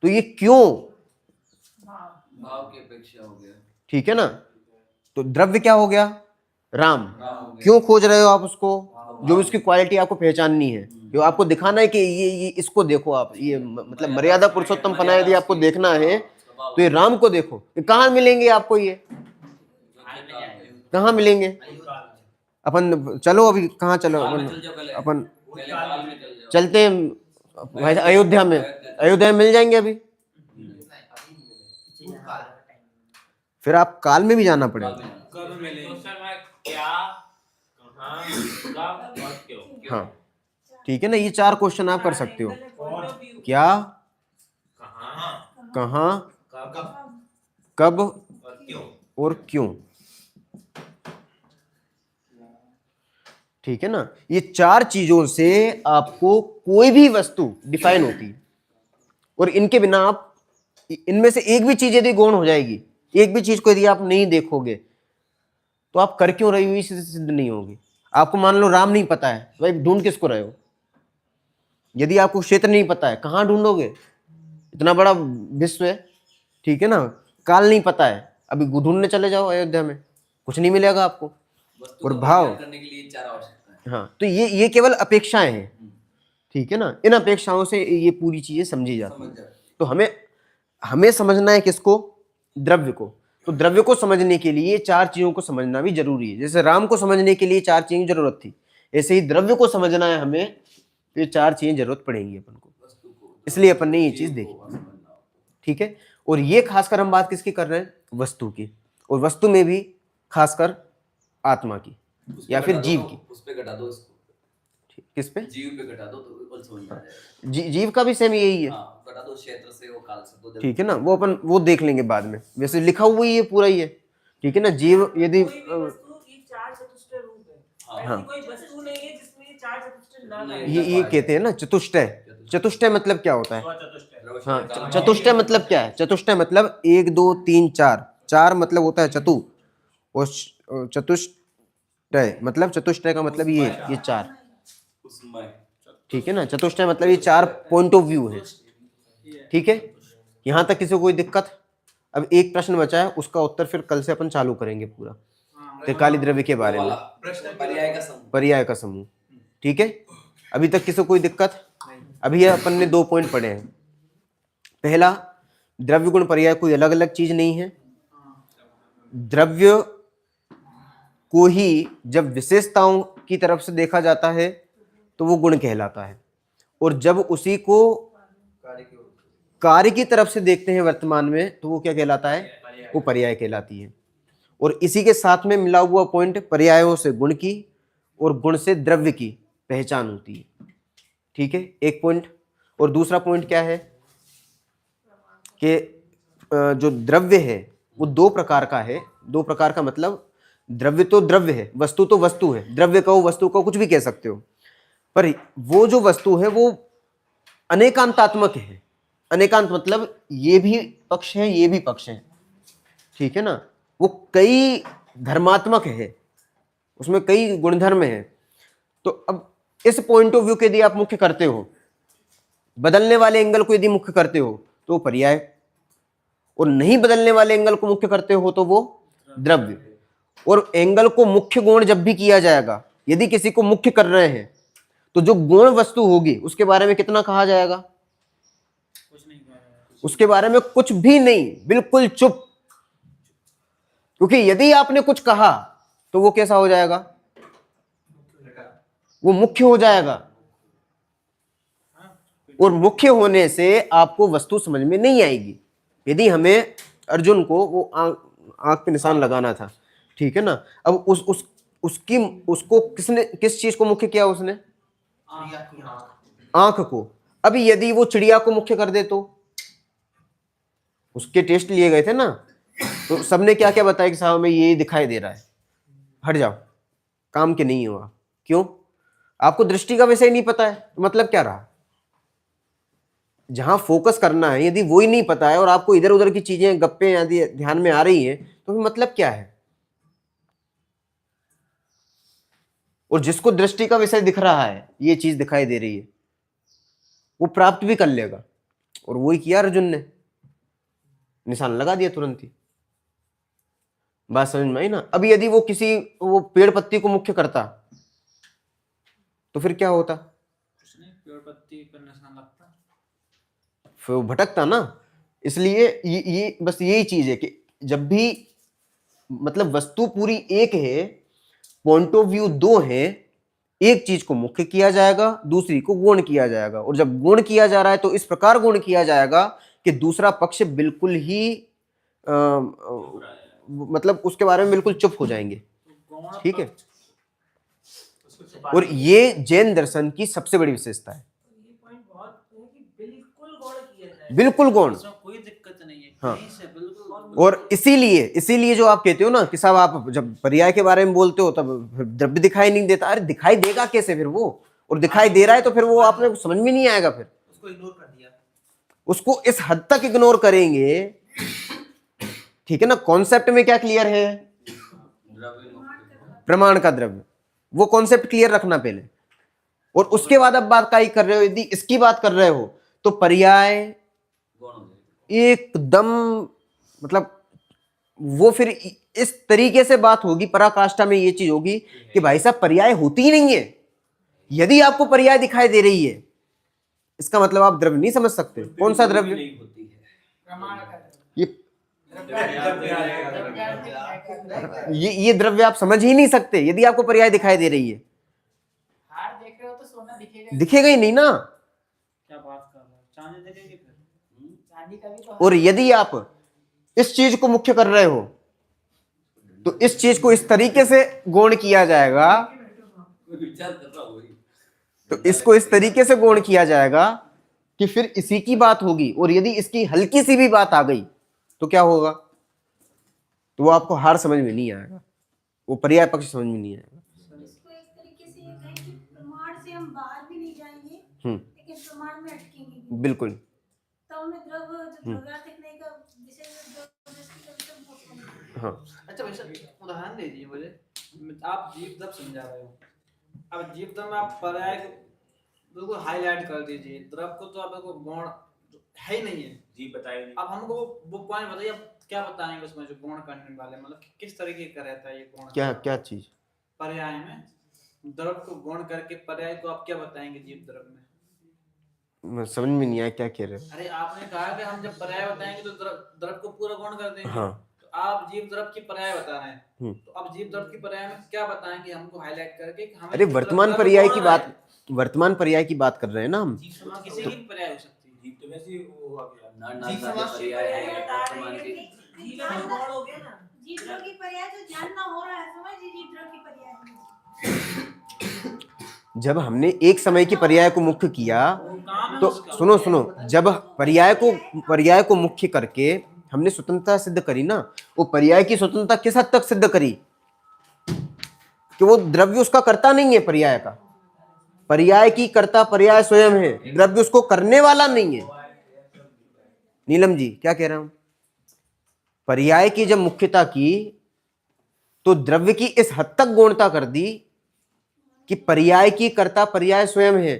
तो ये क्यों? भाव की अपेक्षा हो गया। ठीक है ना। तो द्रव्य क्या हो गया? राम। राम हो गया। क्यों खोज रहे हो आप उसको? जो उसकी क्वालिटी आपको पहचाननी है, जो आपको दिखाना है कि ये इसको देखो आप, ये मतलब मर्यादा पुरुषोत्तम पना यदि आपको देखना है तो ये राम को देखो। ये कहाँ मिलेंगे आपको? ये कहाँ मिलेंगे? अपन चलो अभी कहाँ चलो, अपन चलते हैं भाई अयोध्या में। अयोध्या में मिल जाएंगे अभी, फिर आप काल में भी जाना पड़ेगा। हाँ, ठीक है ना। ये चार क्वेश्चन आप कर सकते हो। क्या, कहाँ, कब और क्यों। ठीक है ना। ये चार चीजों से आपको कोई भी वस्तु डिफाइन होती है, और इनके बिना आप, इनमें से एक भी चीज यदि गौण हो जाएगी, एक भी चीज को यदि आप नहीं देखोगे, तो आप कर क्यों रही हुई सिद्ध नहीं होगी। आपको मान लो राम नहीं पता है, भाई ढूंढ किसको रहे हो? यदि आपको क्षेत्र नहीं पता है, कहाँ ढूंढोगे? इतना बड़ा विश्व है, ठीक है ना। काल नहीं पता है, अभी ढूंढने चले जाओ अयोध्या में, कुछ नहीं मिलेगा आपको। और भाव करने के लिए चार आवश्यकता है। हाँ, तो ये केवल अपेक्षाएं हैं, ठीक है ना। इन अपेक्षाओं से ये पूरी चीजें समझी जाती हैं। तो हमें समझना है किसको? द्रव्य को। तो द्रव्य को समझने के लिए चार चीजों को समझना भी जरूरी है। जैसे राम को समझने के लिए चार चीजों की जरूरत थी, ऐसे ही द्रव्य को समझना है हमें, तो ये चार चीजें जरूरत पड़ेंगी अपन को। इसलिए अपन ने ये चीज देखी, ठीक है। और ये खासकर हम बात किसकी कर रहे हैं? वस्तु की, और वस्तु में भी खासकर आत्मा की या फिर जीव की। उस पे घटा दो इसको। किस पे? जीव पे घटा दो तो बिल्कुल समझ में आ जाएगा। जीव का भी सेम यही है, हाँ, घटा दो क्षेत्र से, वो काल से दो। ठीक है ना। वो अपन वो देख लेंगे बाद में, वैसे लिखा हुआ ही है पूरा ही है, ठीक है ना। जीव यदि हाँ, ये कहते हैं ना चतुष्टय। चतुष्टय मतलब क्या होता है? हाँ, चतुष्टय मतलब क्या है? चतुष्टय मतलब 1 2 3 4। चार मतलब होता है चतु, और चतुष्टय मतलब, चतुष्टय का मतलब ये चार, ठीक है ना। चतुष्टय मतलब ये चार पॉइंट ऑफ व्यू है, ठीक है। यहाँ तक किसी को कोई दिक्कत? अब एक प्रश्न बचा है, उसका उत्तर फिर कल से अपन चालू करेंगे पूरा त्रिकाली द्रव्य के बारे में, पर्याय का समूह। ठीक है, अभी तक किसी को कोई दिक्कत? अभी अपन ने 2 पॉइंट पढ़े हैं। पहला, द्रव्य गुण पर्याय कोई अलग अलग चीज नहीं है। द्रव्य को ही जब विशेषताओं की तरफ से देखा जाता है तो वो गुण कहलाता है, और जब उसी को कार्य की तरफ से देखते हैं वर्तमान में तो वो क्या कहलाता है? वो पर्याय कहलाती है। और इसी के साथ में मिला हुआ पॉइंट, पर्यायों से गुण की और गुण से द्रव्य की पहचान होती है। ठीक है, एक पॉइंट। और दूसरा पॉइंट क्या है कि जो द्रव्य है वो 2 प्रकार का है। 2 प्रकार का मतलब, द्रव्य तो द्रव्य है, वस्तु तो वस्तु है। द्रव्य कहो, वस्तु कहो, कुछ भी कह सकते हो, पर वो जो वस्तु है वो अनेकांतात्मक है। अनेकांत मतलब ये भी पक्ष है, ये भी पक्ष है। ठीक है ना, वो कई धर्मात्मक है, उसमें कई गुणधर्म है। तो अब इस पॉइंट ऑफ व्यू के यदि आप मुख्य करते हो, बदलने वाले एंगल को यदि मुख्य करते हो तो पर्याय, और नहीं बदलने वाले एंगल को मुख्य करते हो तो वो द्रव्य। और एंगल को मुख्य गुण जब भी किया जाएगा, यदि किसी को मुख्य कर रहे हैं तो जो गुण वस्तु होगी उसके बारे में कितना कहा जाएगा? उसके बारे में कुछ भी नहीं, बिल्कुल चुप। क्योंकि यदि आपने कुछ कहा तो वो कैसा हो जाएगा? वो मुख्य हो जाएगा, और मुख्य होने से आपको वस्तु समझ में नहीं आएगी। यदि हमें अर्जुन को वो आंख पे निशान लगाना था, ठीक है ना, अब उसको किसने, किस चीज को मुख्य किया? उसने आंख को। अभी यदि वो चिड़िया को मुख्य कर दे तो, उसके टेस्ट लिए गए थे ना, तो सबने क्या क्या बताया कि साहब हमें ये दिखाई दे रहा है, हट जाओ, काम के नहीं हुआ। क्यों? आपको दृष्टि का विषय नहीं पता है, तो मतलब क्या रहा? जहां फोकस करना है यदि वो ही नहीं पता है और आपको इधर उधर की चीजें, गप्पे यदि ध्यान में आ रही हैं, तो फिर मतलब क्या है? और जिसको दृष्टि का विषय दिख रहा है, ये चीज दिखाई दे रही है, वो प्राप्त भी कर लेगा। और वही किया अर्जुन ने, निशान लगा दिया तुरंत ही। बात समझ में आई ना? अब यदि वो किसी वो पेड़ पत्ती को मुख्य करता तो फिर क्या होता? पेड़ पत्ती पर निशान लगता, फिर वो भटकता ना। इसलिए ये बस यही चीज है कि जब भी मतलब वस्तु पूरी एक है, पॉइंट ऑफ व्यू 2 है, एक चीज को मुख्य किया जाएगा, दूसरी को गौण किया जाएगा। और जब गौण किया जा रहा है तो इस प्रकार गौण किया जाएगा कि दूसरा पक्ष बिल्कुल ही मतलब उसके बारे में बिल्कुल चुप हो जाएंगे। ठीक है, और ये जैन दर्शन की सबसे बड़ी विशेषता है। बिल्कुल गौण, कोई दिक्कत नहीं है। हाँ। और इसीलिए जो आप कहते हो ना कि साहब आप जब पर्याय के बारे में बोलते हो तब द्रव्य दिखाई नहीं देता। अरे दिखाई देगा कैसे फिर वो? और दिखाई दे रहा है तो फिर वो आपने समझ में नहीं आएगा। फिर उसको इग्नोर कर दिया, उसको इस हद तक इग्नोर करेंगे। ठीक है ना, कॉन्सेप्ट में क्या क्लियर है? प्रमाण का द्रव्य, वो कॉन्सेप्ट क्लियर रखना पहले। और उसके बाद अब बात क्या कर रहे हो? यदि इसकी बात कर रहे हो तो पर्याय एकदम मतलब वो फिर इस तरीके से बात होगी, पराकाष्ठा में ये चीज होगी कि भाई साहब पर्याय होती ही नहीं है। यदि आपको पर्याय दिखाई दे रही है इसका मतलब आप द्रव्य नहीं समझ सकते। कौन सा द्रव्य? ये द्रव्य आप समझ ही नहीं सकते यदि आपको पर्याय दिखाई दे रही है। हार देख रहे हो तो सोना दिखेगा दिखेगा ही नहीं ना। क्या बात कर रहे हो? चांदी दिखेगी फिर? चांदी का भी तो और यदि आप इस चीज को मुख्य कर रहे हो तो इस चीज को इस तरीके से गौण किया जाएगा, तो इसको इस तरीके से गौण किया जाएगा कि फिर इसी की बात होगी। और यदि इसकी हल्की सी भी बात आ गई तो क्या होगा? तो वो आपको हार समझ में नहीं आएगा, वो पर्याय पक्ष समझ में नहीं आएगा। इसको एक तरीके से ये कहें कि प्रमाण से हम बाहर भी नहीं जाएंगे, लेकिन प्रमाण में अटकेंगे भी। बिल्कुल। तो हमें द्रव्यार्थिक नहीं का विषय जो दृष्टि का विषय वो समझना। हाँ, अच्छा वैसे उदाहरण दीजिए मुझे। आप जीव दब समझा रहे हो, अब जीव दब में आप पर्याय को बिल्कुल हाईलाइट कर दीजिए, द्रव को तो आप बिल्कुल गौण है ही नहीं है। जी बताइए। अब हमको वो पॉइंट बताइए, अब क्या बताएंगे उसमें जो गौण करने वाले, मतलब किस तरीके का रहता है ये गौण? क्या क्या चीज? पर्याय में द्रव को गौण करके पर्याय को आप क्या बताएंगे जीव द्रव में? मैं समझ में नहीं आया क्या कह रहे हो। अरे आपने कहा कि हम जब पर्याय बताएंगे तो द्रव को पूरा गौण कर देंगे। हाँ। तो आप जीव द्रव की पर्याय बता रहे हैं, हम्म। तो अब जीव द्रव की पर्याय में क्या बताएंगे हमको हाईलाइट करके कि हमें अरे जीव वर्तमान द्रव पर्याय गौण की है। बात, वर्तमान पर्याय की बात कर रहे हैं ना हम। किसी की भी पर्याय हो सकती है। जीव तो वैसे ही वो हो गया। जीव समास पर्याय है वर्तमान के। जीव द्रव की पर्याय जो जानना हो रहा है, समझ लीजिए जीव द्रव की पर्याय। जब हमने एक समय की पर्याय को मुख्य किया तो सुनो सुनो, जब पर्याय को मुख्य करके हमने स्वतंत्रता सिद्ध करी ना, वो पर्याय की स्वतंत्रता किस हद तक सिद्ध करी कि वो द्रव्य उसका कर्ता नहीं है। पर्याय का, पर्याय की कर्ता पर्याय स्वयं है, द्रव्य उसको करने वाला नहीं है। नीलम जी क्या कह रहा हूं? पर्याय की जब मुख्यता की तो द्रव्य की इस हद तक गौणता कर दी कि पर्याय की कर्ता पर्याय स्वयं है,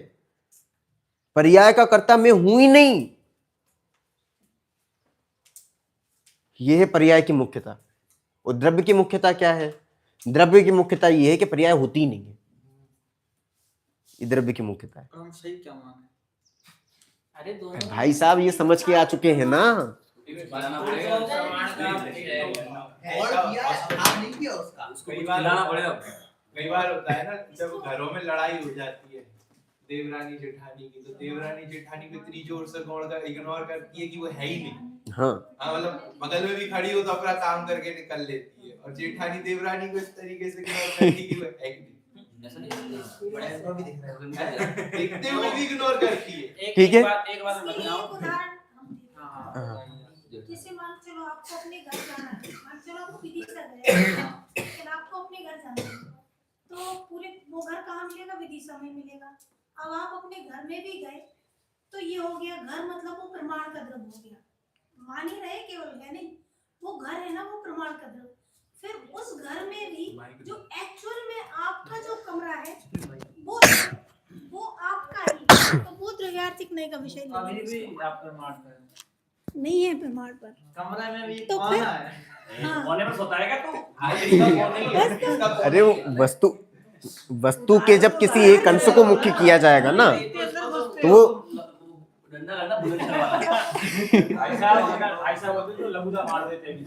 पर्याय का कर्ता मैं हूं ही नहीं। यह है पर्याय की मुख्यता। और द्रव्य की मुख्यता क्या है? द्रव्य की मुख्यता यह है कि पर्याय होती ही नहीं है। ये द्रव्य की मुख्यता है। हम सही क्या माने? अरे दोनों भाई साहब ये समझ के आ चुके हैं ना। खिलाना पड़ेगा। खिलाना पड़ेगा। कई बार होता है ना, जब घरों में लड़ाई हो जाती है देवरानी जेठानी की, तो देवरानी जेठानी को इतनी जोर से गौड़ कर इग्नोर करती है कि वो है ही नहीं। हाँ, मतलब बगल में भी खड़ी हो तो अपना काम करके निकल लेती है, और जेठानी देवरानी को इस तरीके से इग्नोर करती है कि वो है ही नहीं। ऐसा नहीं देखते हुए भी इग्नोर करती है। ठीक है। एक बात मैं बताऊं। जैसे मान चलो आपको अपने घर जाना है, मान चलो आपको विदिशा गए, फिर आपको अपने घर जाना है, तो पूरे वो घर कहाँ मिलेगा? विदिशा में मिलेगा। अब आप अपने घर में भी गए तो ये हो गया घर, मतलब वो प्रमाण का द्रव्य हो गया। मान ही रहे केवल है नहीं, वो घर है ना, वो प्रमाण का द्रव्य। फिर उस घर में भी जो एक्चुअल में आपका जो कमरा है वो आपका ही, तो वो द्रव्यार्थिक नहीं का विषय अभी भी आप प्रमाण करें नहीं है प्रमाण पर। कमरे में भी तो कौन फिर है? हाँ, कोने में बताएगा तू। अरे वो वस्तु के जब किसी एक अंश को मुख्य किया जाएगा ना, तो वो डंडा लगना बुलेट वाला। ऐसा बोलते तो लबूदा मार देते हैं।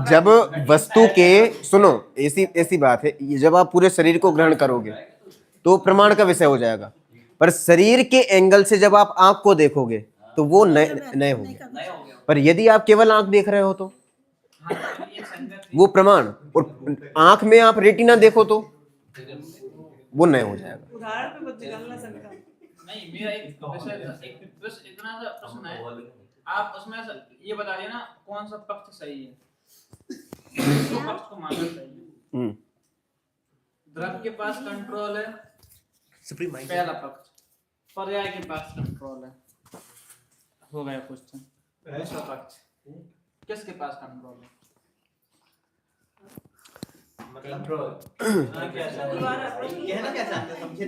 जब वस्तु के, सुनो ऐसी बात है, ये जब आप पूरे शरीर को ग्रहण करोगे तो प्रमाण का विषय हो जाएगा, पर शरीर के एंगल से जब आप आंख को देखोगे तो वो नए हो गया। पर यदि आप केवल आंख देख रहे हो तो वो प्रमाण, और आंख में आप रेटिना देखो तो वो नए हो जाएगा। उदाहरण पे मत निकालना सकता। नहीं, मेरा एक बस इतना सा प्रश्न है, आप उसमें ये बता देना कौन सा पक्ष सही है, किस पक्ष को मानना चाहिए। द्रव्य के पास कंट्रोल है, सुप्रीम माइंड। पहला पक्ष। पर्याय के पास कंट्रोल है, हो गया क्वेश्चन। दूसरा पक्ष किसके पास कंट्रोल है?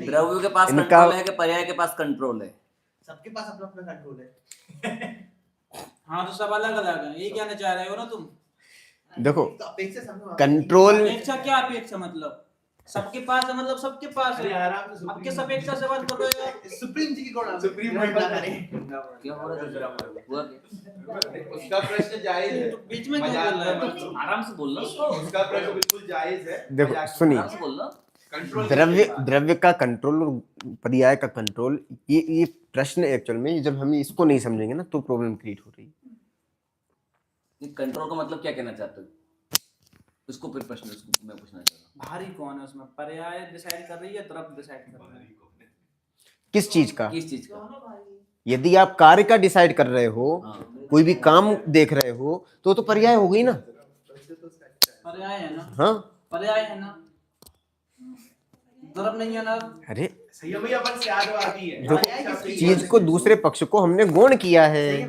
द्रव्य के पास कंट्रोल है कि पर्याय के पास कंट्रोल है? सबके पास अपना अपना कंट्रोल है। हाँ, तो सब अलग अलग है, ये कहना चाह रहे हो ना तुम? देखो तो अपेक्षा समझो। कंट्रोल, अपेक्षा क्या? अपेक्षा मतलब सबके पास है, मतलब सबके पास है। अब किस अपेक्षा से बात कर रहे हो यार? सुप्रीम जी की कौन? सुप्रीम माइंड ना करें। क्या हो रहा है? हुआ क्या? उसका प्रश्न जायज है, तो बीच में क्यों बोल रहे हो? आराम से बोलना। उसका प्रश्न बिल्कुल जायज है। देखो सुनिए, आराम से बोलना। कंट्रोल द्रव्य का कंट्रोल और पर्याय का कंट्रोल, ये प्रश्न एक्चुअल में जब हम इसको नहीं समझेंगे ना तो प्रॉब्लम क्रिएट हो रही है। कंट्रोल का मतलब क्या कहना चाहते हो? उसको फिर प्रश्न उसको मैं पूछना चाह रहा हूँ। भारी कौन है उसमें? पर्याय डिसाइड कर रही है, द्रव्य डिसाइड कर रहा है? किस चीज का? किस चीज का? यदि आप कार्य का डिसाइड कर रहे हो, कोई भी काम देख रहे हो तो पर्याय हो गई ना। पर्याय है ना? हाँ, पर्याय है ना, द्रव्य नहीं है ना। अरे सही है भैया, अपन सियादवादी है। देखो चीज को दूसरे पक्ष को हमने गौण किया है।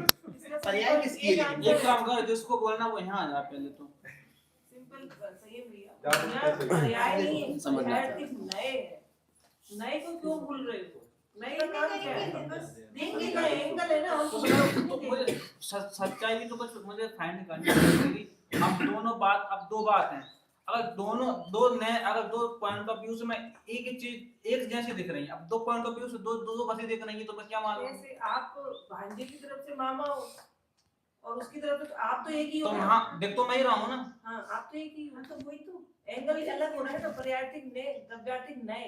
पर्याय किसकी है? एक काम कर, जिसको बोलना वो यहाँ आ जा पहले तो। सिंपल सही है भैया। पर्याय नहीं है, समझना पर्याय नए है। नए को क्यों भूल रहे हो? नए का देखने काम का क्या एंगल है? है बस। देखने का एंगल है ना, तो उसको मुझे सच्चाई भी तो कुछ मुझे फाइंड करनी है। अब दोनों बात, अब दो बात हैं, अगर दोनों दो नए, अगर दो पॉइंट ऑफ व्यू से मैं एक ही चीज एक जैसी दिख रही है, अब दो पॉइंट ऑफ व्यू से दो दो बसें दिख रही है, तो मैं क्या मानूं? जैसे आप भांजे की तरफ से मामा हो और उसकी तरफ से आप तो एक ही हो तो ना। हाँ, देख तो मैं ही रहा हूँ ना। हाँ, आप तो एक ही हो। तो वही तो। एंगल अलग हो रहा है ना, पर्यायतिक नए, द्रव्यातिक नए,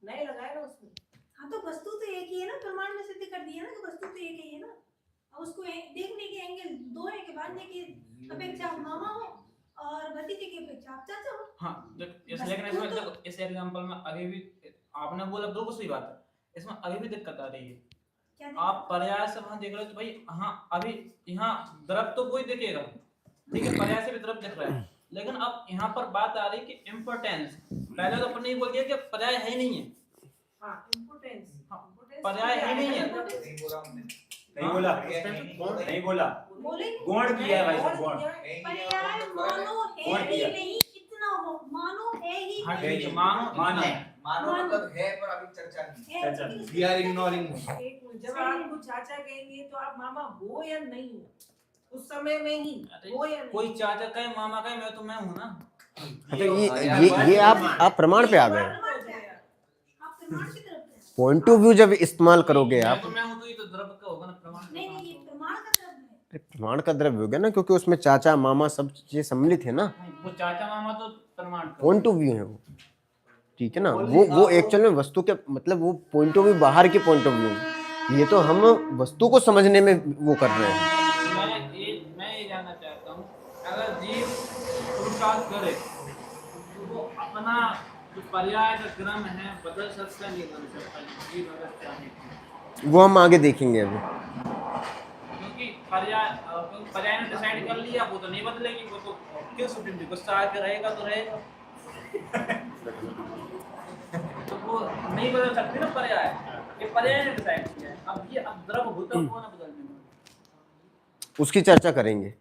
नए लगाए ना उसमें। हाँ, तो वस्तु तो एक ही है ना, प्रमाण में सिद्ध कर दिया ना कि वस्तु तो एक ही है ना। अब उसको देखने के एंगल दो है कि बांधने की अपेक्षा आप मामा हो और भतीजे की अपेक्षा आप चाचा हो। हाँ, देख लेकिन इसमें देखो, इस एग्जांपल में अभी भी आपने बोला बिल्कुल सही बात है, इसमें अभी भी दिक्कत आ रही है। क्या आप पर्याय से वहां देख रहे हो तो भाई हाँ, अभी यहाँ द्रव तो कोई दिखेगा, ठीक है, पर्याय से भी द्रव दिख रहा है, लेकिन अब यहाँ पर बात आ रही कि इम्पोर्टेंस। पहले तो अपने ही बोल दिया कि पर्याय है ही नहीं है। हाँ, इम्पोर्टेंस। हाँ, पर्याय ही नहीं है। नहीं बोला, नहीं बोला, बोले गुण किया है भाई साहब, गुण। पर्याय मानो है ही नहीं, इतना हो मानो है ही हाँ, नहीं। ठीक है, मानो मानो मानो मतलब है, पर अभी चर्चा नहीं है चर्चा तो वी आर इग्नोरिंग। एक मिनट, जब आपको चाचा कहेंगे तो आप मामा हो या नहीं हो, उस समय में ही हो या नहीं। कोई चाचा कहे मामा कहे, मैं हूँ ना। तो ये आप प्रमाण पे आ गए, प्रमाण पे आया। आप प्रमाण की तरफ गए। पॉइंट ऑफ व्यू जब इस्तेमाल करोगे आप, मैं हूँ तो ये तो द्रव का होगा ना, प्रमाण। नहीं नहीं, ये प्रमाण का तरफ है। प्रमाण का द्रव्य हो गया ना, क्योंकि उसमें चाचा मामा सब चीजें सम्मिलित है ना, वो चाचा मामा तो प्रमाण का। पॉइंट ऑफ व्यू है वो, ठीक है ना। वो एक्चुअल में वस्तु के मतलब वो पॉइंट ऑफ व्यू बाहर के पॉइंट ऑफ व्यू, ये तो हम वस्तु को समझने में वो कर रहे हैं। मैं ये जानना चाहता हूँ, अगर जीव पुरुषार्थ करे तो वो अपना जो पर्याय का क्रम है बदल सकता है, नहीं बदल सकता, जीव अगर चाहे। वो हम आगे देखेंगे अभी। क्योंकि पर्याय ने डिसाइड कर लिया, वो तो नहीं बदलेगी, वो तो क्यों सुप्रीम गुस्सा आके रहेगा तो रहेगा। तो वो नहीं बदल सकती ना पर्याय, ये पर्याय ने डिसाइड किया है। अब ये अब द्रव होता है, वो ना बदलने में। उसकी चर्चा करेंगे,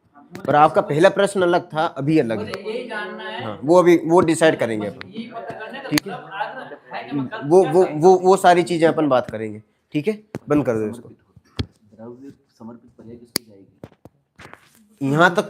पर आपका पहला प्रश्न अलग था, अभी अलग मुझे है। यही जानना है, हाँ, वो अभी वो डिसाइड करेंगे अपन, यही पता करने का ठीक है। द्रव आग्रह है कि मैं कर वो क्या वो चाहिए। वो सारी चीजें अपन बात करेंगे, ठीक है। बंद कर दो इसको, द्रव्य समर्पित पर्याय किसको जाएगी? यहाँ तक